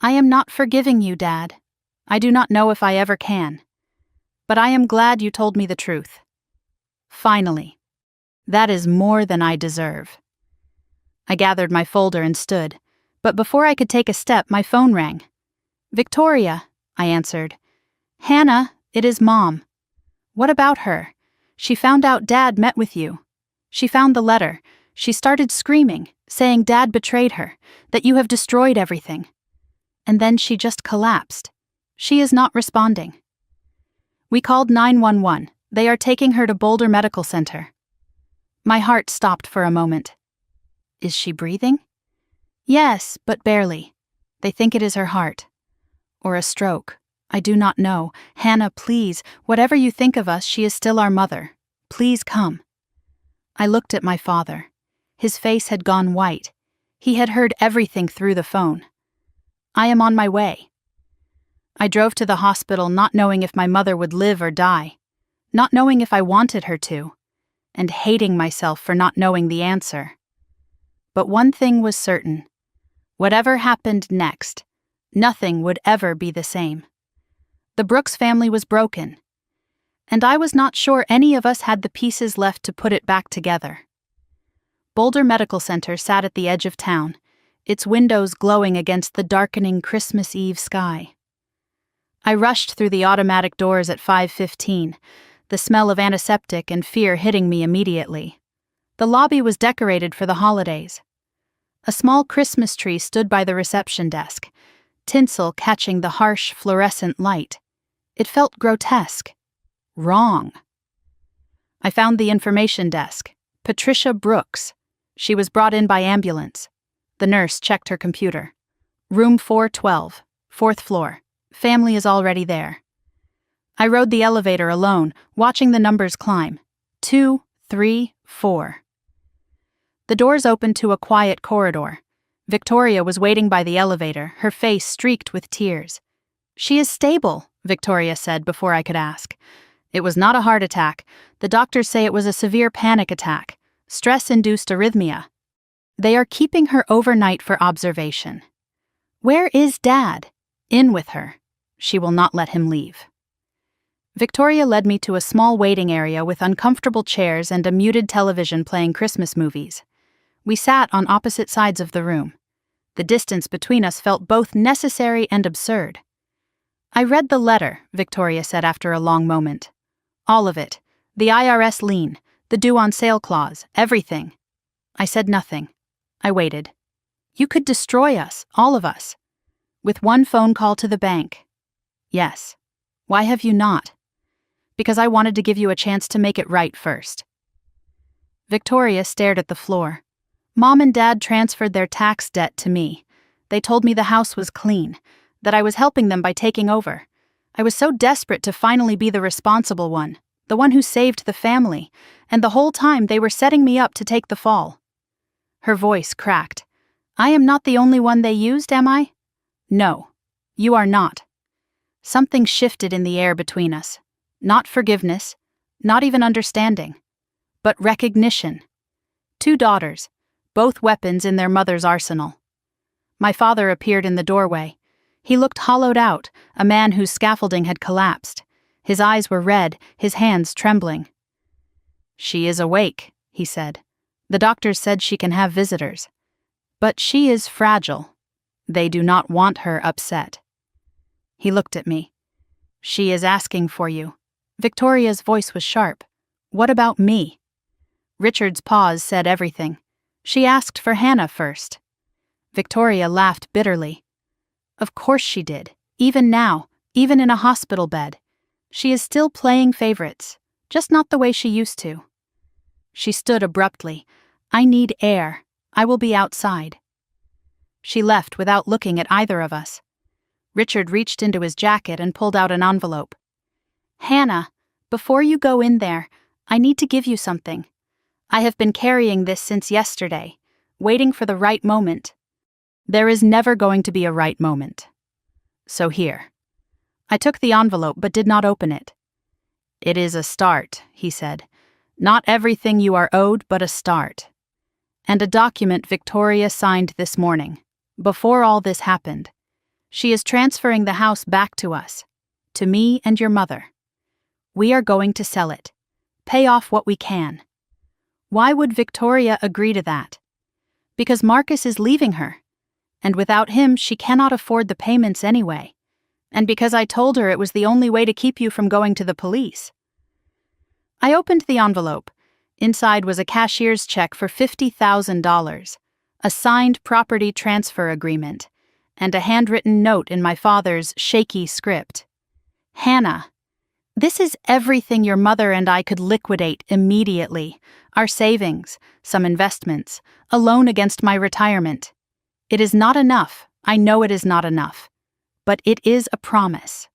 I am not forgiving you, Dad. I do not know if I ever can. But I am glad you told me the truth. Finally. That is more than I deserve. I gathered my folder and stood, but before I could take a step, my phone rang. Victoria, I answered. Hannah, it is Mom. What about her? She found out Dad met with you. She found the letter. She started screaming, saying Dad betrayed her, that you have destroyed everything. And then she just collapsed. She is not responding. We called 911. They are taking her to Boulder Medical Center. My heart stopped for a moment. Is she breathing? Yes, but barely. They think it is her heart. Or a stroke. I do not know. Hannah, please, whatever you think of us, she is still our mother. Please come. I looked at my father. His face had gone white. He had heard everything through the phone. I am on my way. I drove to the hospital not knowing if my mother would live or die, not knowing if I wanted her to, and hating myself for not knowing the answer. But one thing was certain. Whatever happened next, nothing would ever be the same. The Brooks family was broken, and I was not sure any of us had the pieces left to put it back together. Boulder Medical Center sat at the edge of town, its windows glowing against the darkening Christmas Eve sky. I rushed through the automatic doors at 5:15, the smell of antiseptic and fear hitting me immediately. The lobby was decorated for the holidays. A small Christmas tree stood by the reception desk, tinsel catching the harsh fluorescent light. It felt grotesque. Wrong. I found the information desk. Patricia Brooks. She was brought in by ambulance. The nurse checked her computer. Room 412, 4th floor. Family is already there. I rode the elevator alone, watching the numbers climb. 2, 3, 4. The doors opened to a quiet corridor. Victoria was waiting by the elevator, her face streaked with tears. She is stable, Victoria said before I could ask. It was not a heart attack. The doctors say it was a severe panic attack, stress-induced arrhythmia. They are keeping her overnight for observation. Where is Dad? In with her. She will not let him leave. Victoria led me to a small waiting area with uncomfortable chairs and a muted television playing Christmas movies. We sat on opposite sides of the room. The distance between us felt both necessary and absurd. I read the letter, Victoria said after a long moment. All of it. The IRS lien, the due on sale clause, everything. I said nothing. I waited. You could destroy us, all of us. With one phone call to the bank. Yes. Why have you not? Because I wanted to give you a chance to make it right first. Victoria stared at the floor. Mom and Dad transferred their tax debt to me. They told me the house was clean, that I was helping them by taking over. I was so desperate to finally be the responsible one, the one who saved the family, and the whole time they were setting me up to take the fall. Her voice cracked. I am not the only one they used, am I? No, you are not. Something shifted in the air between us. Not forgiveness, not even understanding, but recognition. 2 daughters, both weapons in their mother's arsenal. My father appeared in the doorway. He looked hollowed out, a man whose scaffolding had collapsed. His eyes were red, his hands trembling. She is awake, he said. The doctors said she can have visitors. But she is fragile. They do not want her upset. He looked at me. She is asking for you. Victoria's voice was sharp. What about me? Richard's pause said everything. She asked for Hannah first. Victoria laughed bitterly. Of course she did. Even now, even in a hospital bed. She is still playing favorites, just not the way she used to. She stood abruptly. I need air. I will be outside. She left without looking at either of us. Richard reached into his jacket and pulled out an envelope. Hannah, before you go in there, I need to give you something. I have been carrying this since yesterday, waiting for the right moment. There is never going to be a right moment. So here. I took the envelope but did not open it. It is a start, he said. Not everything you are owed, but a start. And a document Victoria signed this morning, before all this happened. She is transferring the house back to us, to me and your mother. We are going to sell it, pay off what we can. Why would Victoria agree to that? Because Marcus is leaving her, and without him she cannot afford the payments anyway, and because I told her it was the only way to keep you from going to the police. I opened the envelope. Inside was a cashier's check for $50,000, a signed property transfer agreement, and a handwritten note in my father's shaky script. Hannah, this is everything your mother and I could liquidate immediately. Our savings, some investments, a loan against my retirement. It is not enough. I know it is not enough. But it is a promise.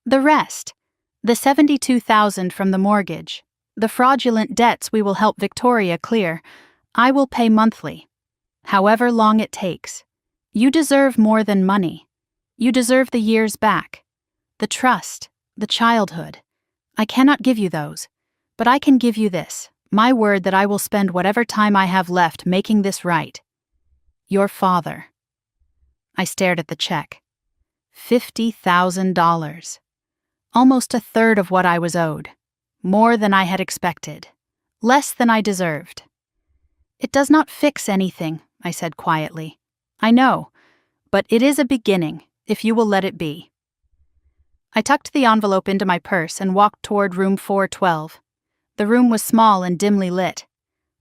The rest, the $72,000 from the mortgage, the fraudulent debts we will help Victoria clear, I will pay monthly, however long it takes. You deserve more than money. You deserve the years back, the trust, the childhood. I cannot give you those, but I can give you this, my word that I will spend whatever time I have left making this right. Your father. I stared at the check. $50,000. Almost a third of what I was owed. More than I had expected. Less than I deserved. It does not fix anything, I said quietly. I know, but it is a beginning, if you will let it be. I tucked the envelope into my purse and walked toward room 412. The room was small and dimly lit.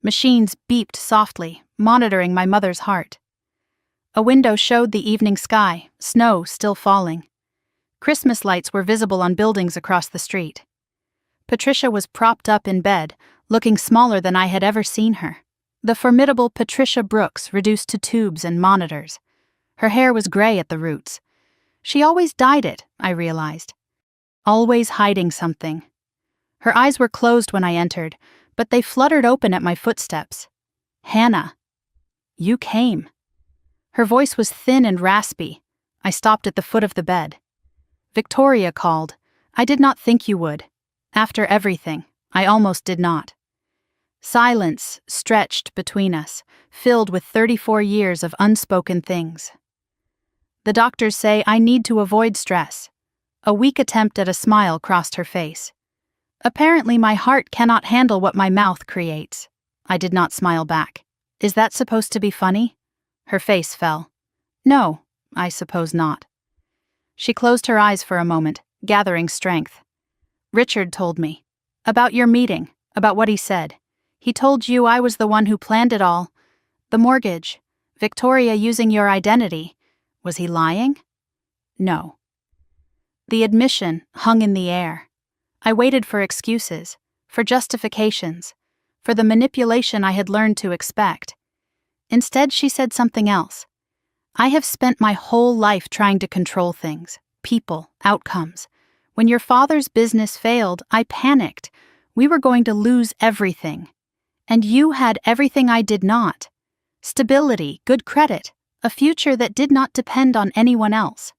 Machines beeped softly, monitoring my mother's heart. A window showed the evening sky, snow still falling. Christmas lights were visible on buildings across the street. Patricia was propped up in bed, looking smaller than I had ever seen her. The formidable Patricia Brooks reduced to tubes and monitors. Her hair was gray at the roots. She always dyed it, I realized. Always hiding something. Her eyes were closed when I entered, but they fluttered open at my footsteps. Hannah. You came. Her voice was thin and raspy. I stopped at the foot of the bed. Victoria called. I did not think you would. After everything, I almost did not. Silence stretched between us, filled with 34 years of unspoken things. The doctors say I need to avoid stress. A weak attempt at a smile crossed her face. Apparently my heart cannot handle what my mouth creates. I did not smile back. Is that supposed to be funny? Her face fell. No, I suppose not. She closed her eyes for a moment, gathering strength. Richard told me. About your meeting, about what he said. He told you I was the one who planned it all. The mortgage. Victoria using your identity. Was he lying? No. The admission hung in the air. I waited for excuses, for justifications, for the manipulation I had learned to expect. Instead, she said something else. I have spent my whole life trying to control things, people, outcomes. When your father's business failed, I panicked. We were going to lose everything. And you had everything I did not. Stability, good credit, a future that did not depend on anyone else.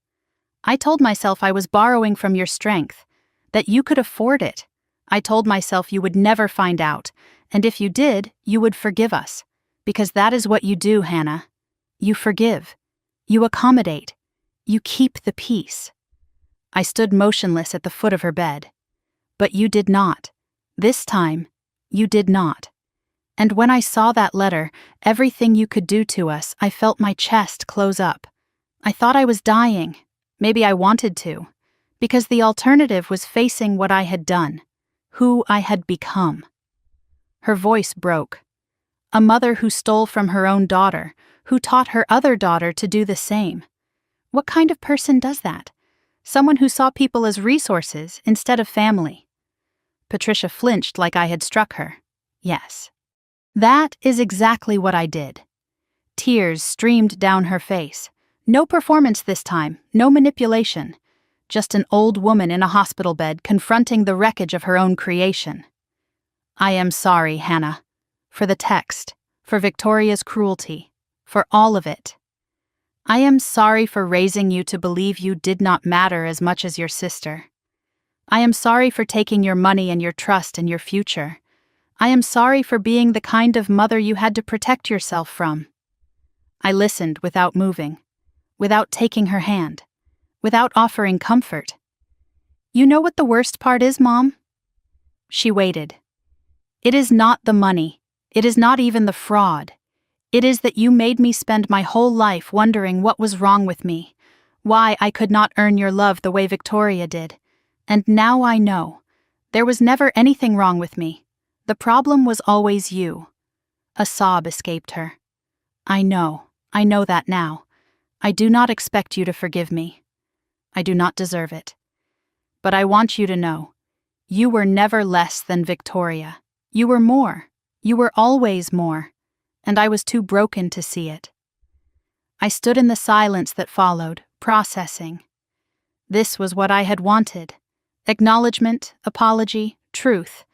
I told myself I was borrowing from your strength, that you could afford it. I told myself you would never find out, and if you did, you would forgive us. Because that is what you do, Hannah. You forgive. You accommodate. You keep the peace. I stood motionless at the foot of her bed. But you did not. This time, you did not. And when I saw that letter, everything you could do to us, I felt my chest close up. I thought I was dying. Maybe I wanted to. Because the alternative was facing what I had done, who I had become. Her voice broke. A mother who stole from her own daughter, who taught her other daughter to do the same. What kind of person does that? Someone who saw people as resources instead of family. Patricia flinched like I had struck her. Yes. That is exactly what I did. Tears streamed down her face. No performance this time, no manipulation. Just an old woman in a hospital bed confronting the wreckage of her own creation. I am sorry, Hannah. For the text, for Victoria's cruelty, for all of it. I am sorry for raising you to believe you did not matter as much as your sister. I am sorry for taking your money and your trust and your future. I am sorry for being the kind of mother you had to protect yourself from. I listened without moving, without taking her hand, without offering comfort. You know what the worst part is, Mom? She waited. It is not the money. It is not even the fraud. It is that you made me spend my whole life wondering what was wrong with me, why I could not earn your love the way Victoria did. And now I know. There was never anything wrong with me. The problem was always you. A sob escaped her. I know that now. I do not expect you to forgive me. I do not deserve it. But I want you to know, you were never less than Victoria. You were more. You were always more. And I was too broken to see it. I stood in the silence that followed, processing. This was what I had wanted. Acknowledgement, apology, truth.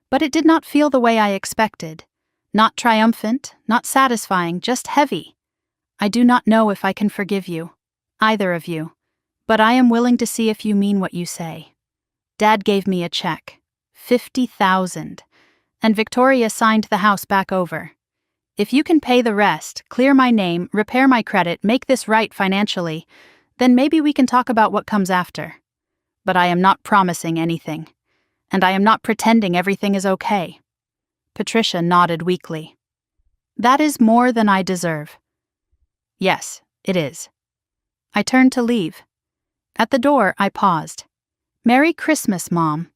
But it did not feel the way I expected. Not triumphant, not satisfying, just heavy. I do not know if I can forgive you, either of you, but I am willing to see if you mean what you say. Dad gave me a check, $50,000, and Victoria signed the house back over. If you can pay the rest, clear my name, repair my credit, make this right financially, then maybe we can talk about what comes after. But I am not promising anything, and I am not pretending everything is okay. Patricia nodded weakly. That is more than I deserve. Yes, it is. I turned to leave. At the door, I paused. Merry Christmas, Mom.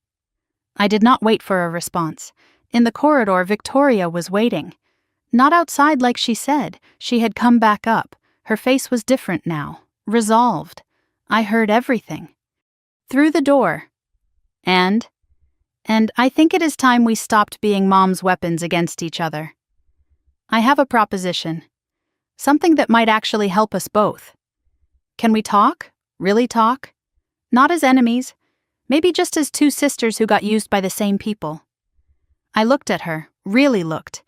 I did not wait for a response. In the corridor, Victoria was waiting. Not outside like she said. She had come back up. Her face was different now, resolved. I heard everything. Through the door. And I think it is time we stopped being Mom's weapons against each other. I have a proposition. Something that might actually help us both. Can we talk? Really talk? Not as enemies. Maybe just as two sisters who got used by the same people. I looked at her, really looked.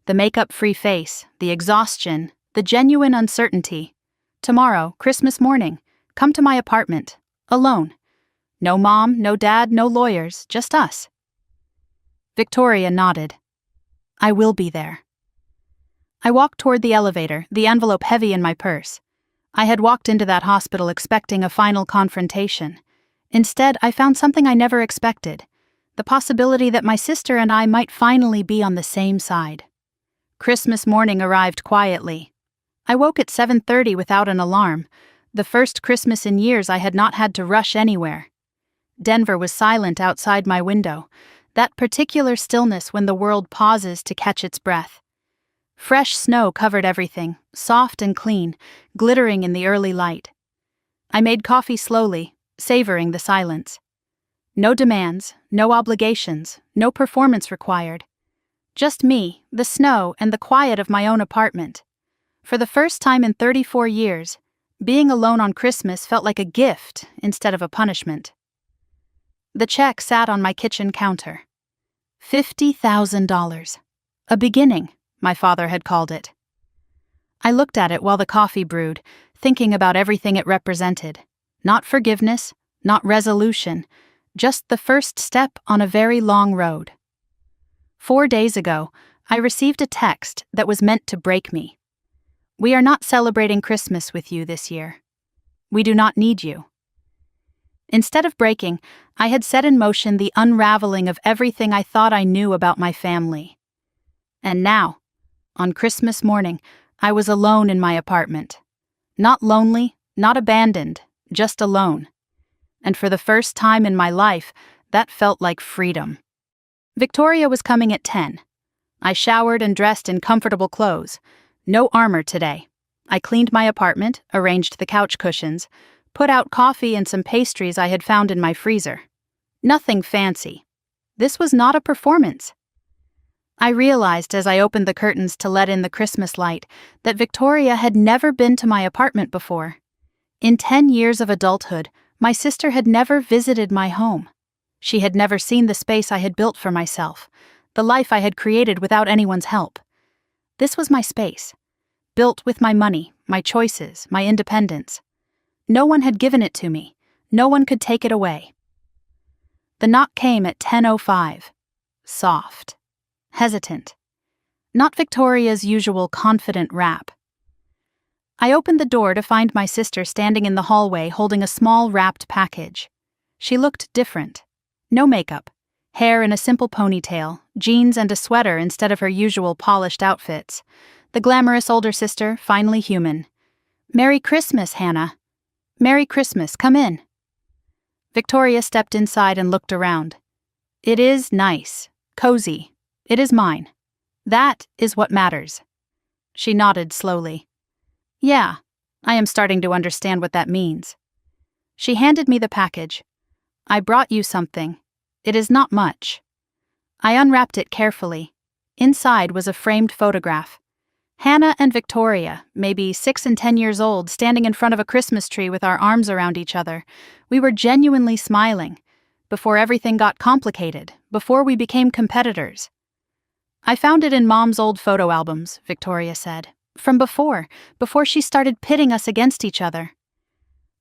The makeup-free face, the exhaustion, the genuine uncertainty. Tomorrow, Christmas morning, come to my apartment, alone. No Mom, no Dad, no lawyers, just us. Victoria nodded. I will be there. I walked toward the elevator, the envelope heavy in my purse. I had walked into that hospital expecting a final confrontation. Instead, I found something I never expected. The possibility that my sister and I might finally be on the same side. Christmas morning arrived quietly. I woke at 7:30 without an alarm. The first Christmas in years I had not had to rush anywhere. Denver was silent outside my window, that particular stillness when the world pauses to catch its breath. Fresh snow covered everything, soft and clean, glittering in the early light. I made coffee slowly, savoring the silence. No demands, no obligations, no performance required. Just me, the snow, and the quiet of my own apartment. For the first time in 34 years, being alone on Christmas felt like a gift instead of a punishment. The check sat on my kitchen counter. $50,000. A beginning, my father had called it. I looked at it while the coffee brewed, thinking about everything it represented. Not forgiveness, not resolution, just the first step on a very long road. 4 days ago, I received a text that was meant to break me. We are not celebrating Christmas with you this year. We do not need you. Instead of breaking, I had set in motion the unraveling of everything I thought I knew about my family. And now, on Christmas morning, I was alone in my apartment. Not lonely, not abandoned, just alone. And for the first time in my life, that felt like freedom. Victoria was coming at 10. I showered and dressed in comfortable clothes. No armor today. I cleaned my apartment, arranged the couch cushions, put out coffee and some pastries I had found in my freezer. Nothing fancy. This was not a performance. I realized as I opened the curtains to let in the Christmas light that Victoria had never been to my apartment before. In 10 years of adulthood, my sister had never visited my home. She had never seen the space I had built for myself, the life I had created without anyone's help. This was my space, built with my money, my choices, my independence. No one had given it to me. No one could take it away. The knock came at 10:05. Soft. Hesitant. Not Victoria's usual confident rap. I opened the door to find my sister standing in the hallway holding a small wrapped package. She looked different. No makeup. Hair in a simple ponytail, jeans and a sweater instead of her usual polished outfits. The glamorous older sister, finally human. "Merry Christmas, Hannah." "Merry Christmas, come in." Victoria stepped inside and looked around. "It is nice, cozy. It is mine. That is what matters." She nodded slowly. "Yeah, I am starting to understand what that means." She handed me the package. "I brought you something. It is not much." I unwrapped it carefully. Inside was a framed photograph. Hannah and Victoria, maybe 6 and 10 years old, standing in front of a Christmas tree with our arms around each other. We were genuinely smiling. Before everything got complicated, before we became competitors. "I found it in Mom's old photo albums," Victoria said. "From before she started pitting us against each other.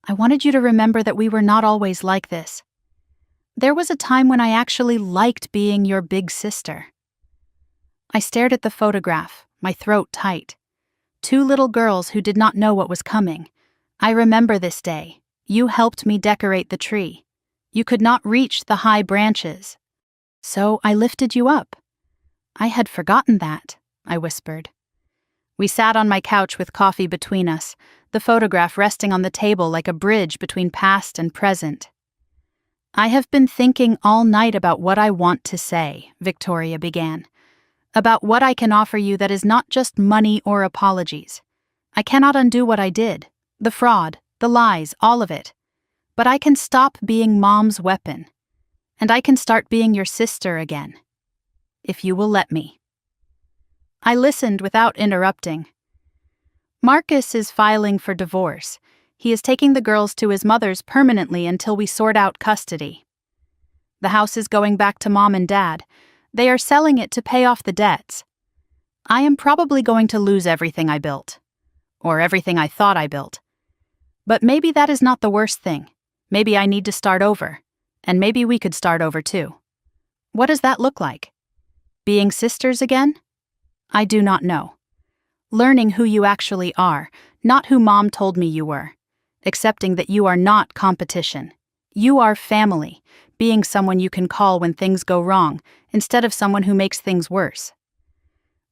I wanted you to remember that we were not always like this. There was a time when I actually liked being your big sister." I stared at the photograph, my throat tight. 2 little girls who did not know what was coming. I remember this day. You helped me decorate the tree. You could not reach the high branches. So I lifted you up. "I had forgotten that," I whispered. We sat on my couch with coffee between us, the photograph resting on the table like a bridge between past and present. "I have been thinking all night about what I want to say," Victoria began. "About what I can offer you that is not just money or apologies. I cannot undo what I did, the fraud, the lies, all of it. But I can stop being Mom's weapon. And I can start being your sister again. If you will let me." I listened without interrupting. "Marcus is filing for divorce. He is taking the girls to his mother's permanently until we sort out custody. The house is going back to Mom and Dad. They are selling it to pay off the debts. I am probably going to lose everything I built. Or everything I thought I built. But maybe that is not the worst thing. Maybe I need to start over. And maybe we could start over too. What does that look like? Being sisters again? I do not know. Learning who you actually are, not who Mom told me you were. Accepting that you are not competition. You are family, being someone you can call when things go wrong, instead of someone who makes things worse.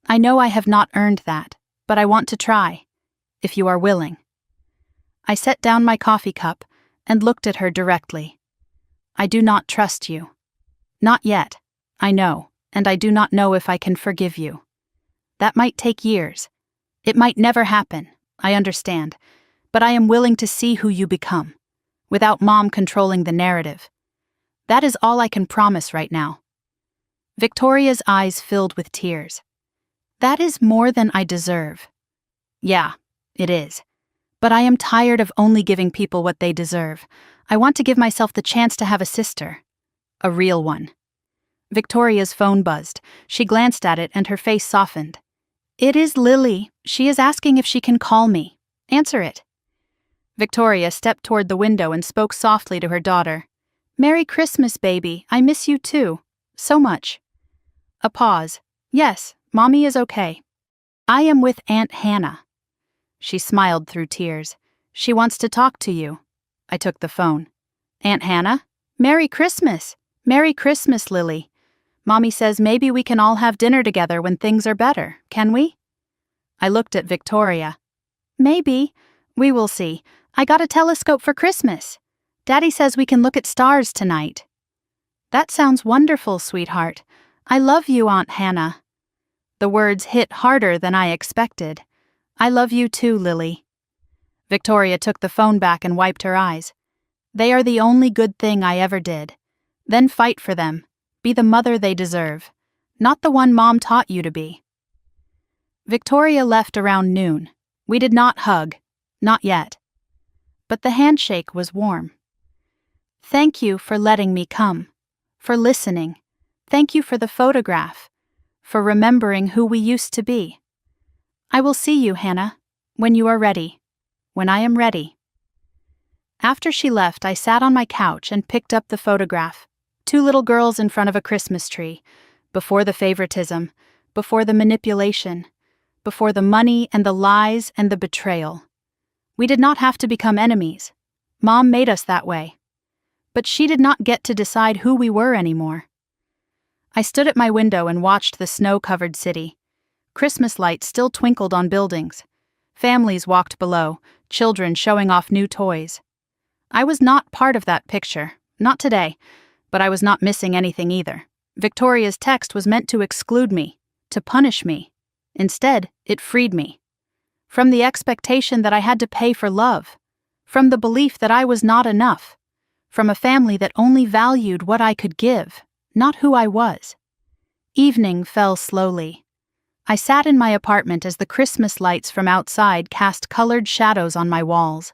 I know I have not earned that, but I want to try, if you are willing." I set down my coffee cup and looked at her directly. "I do not trust you. Not yet, I know, and I do not know if I can forgive you. That might take years. It might never happen, I understand, but I am willing to see who you become, without Mom controlling the narrative. That is all I can promise right now." Victoria's eyes filled with tears. "That is more than I deserve." "Yeah, it is. But I am tired of only giving people what they deserve. I want to give myself the chance to have a sister. A real one." Victoria's phone buzzed. She glanced at it and her face softened. "It is Lily. She is asking if she can call me. Answer it." Victoria stepped toward the window and spoke softly to her daughter. "Merry Christmas, baby. I miss you too. So much." A pause. "Yes, Mommy is okay. I am with Aunt Hannah." She smiled through tears. "She wants to talk to you." I took the phone. "Aunt Hannah? Merry Christmas! Merry Christmas, Lily. Mommy says maybe we can all have dinner together when things are better, can we? I looked at Victoria. Maybe. We will see. I got a telescope for Christmas. Daddy says we can look at stars tonight. That sounds wonderful, sweetheart. I love you, Aunt Hannah. The words hit harder than I expected. I love you too, Lily. Victoria took the phone back and wiped her eyes. They are the only good thing I ever did. Then fight for them. Be the mother they deserve. Not the one Mom taught you to be. Victoria left around noon. We did not hug. Not yet. But the handshake was warm. Thank you for letting me come. For listening. Thank you for the photograph. For remembering who we used to be. I will see you, Hannah, when you are ready. When I am ready. After she left, I sat on my couch and picked up the photograph. 2 little girls in front of a Christmas tree. Before the favoritism. Before the manipulation. Before the money and the lies and the betrayal. We did not have to become enemies. Mom made us that way. But she did not get to decide who we were anymore. I stood at my window and watched the snow-covered city. Christmas lights still twinkled on buildings. Families walked below, children showing off new toys. I was not part of that picture, not today, but I was not missing anything either. Victoria's text was meant to exclude me, to punish me. Instead, it freed me. From the expectation that I had to pay for love. From the belief that I was not enough. From a family that only valued what I could give, not who I was. Evening fell slowly. I sat in my apartment as the Christmas lights from outside cast colored shadows on my walls.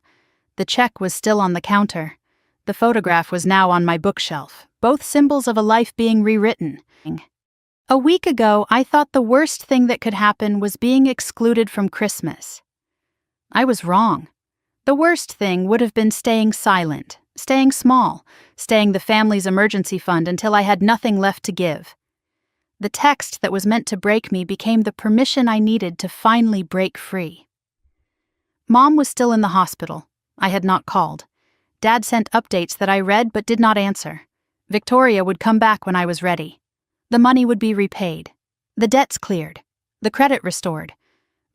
The check was still on the counter. The photograph was now on my bookshelf, both symbols of a life being rewritten. A week ago, I thought the worst thing that could happen was being excluded from Christmas. I was wrong. The worst thing would have been staying silent, staying small, staying the family's emergency fund until I had nothing left to give. The text that was meant to break me became the permission I needed to finally break free. Mom was still in the hospital. I had not called. Dad sent updates that I read but did not answer. Victoria would come back when I was ready. The money would be repaid. The debts cleared. The credit restored.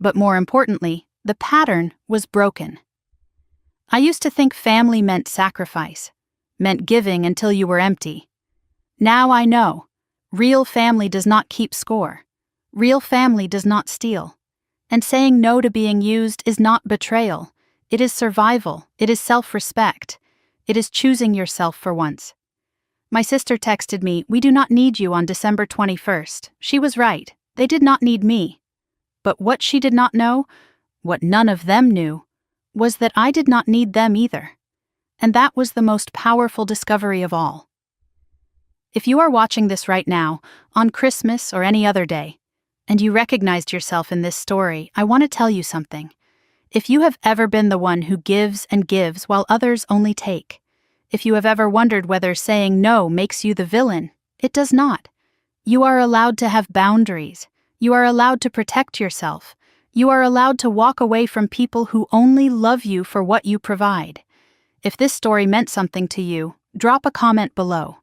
But more importantly, the pattern was broken. I used to think family meant sacrifice, meant giving until you were empty. Now I know. Real family does not keep score. Real family does not steal. And saying no to being used is not betrayal. It is survival. It is self-respect. It is choosing yourself for once. My sister texted me, "We do not need you," on December 21st. She was right. They did not need me. But what she did not know, what none of them knew, was that I did not need them either. And that was the most powerful discovery of all. If you are watching this right now, on Christmas or any other day, and you recognized yourself in this story, I want to tell you something. If you have ever been the one who gives and gives while others only take, if you have ever wondered whether saying no makes you the villain, it does not. You are allowed to have boundaries. You are allowed to protect yourself. You are allowed to walk away from people who only love you for what you provide. If this story meant something to you, drop a comment below.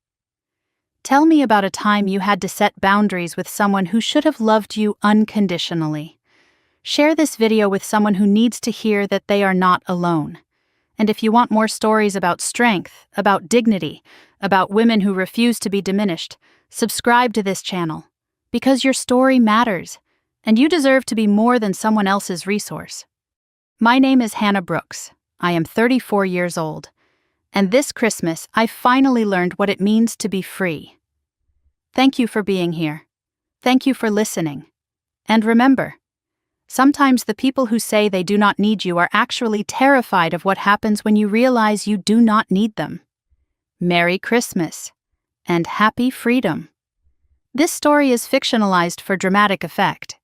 Tell me about a time you had to set boundaries with someone who should have loved you unconditionally. Share this video with someone who needs to hear that they are not alone. And if you want more stories about strength, about dignity, about women who refuse to be diminished, subscribe to this channel. Because your story matters, and you deserve to be more than someone else's resource. My name is Hannah Brooks. I am 34 years old. And this Christmas, I finally learned what it means to be free. Thank you for being here. Thank you for listening. And remember, sometimes the people who say they do not need you are actually terrified of what happens when you realize you do not need them. Merry Christmas, and happy freedom. This story is fictionalized for dramatic effect.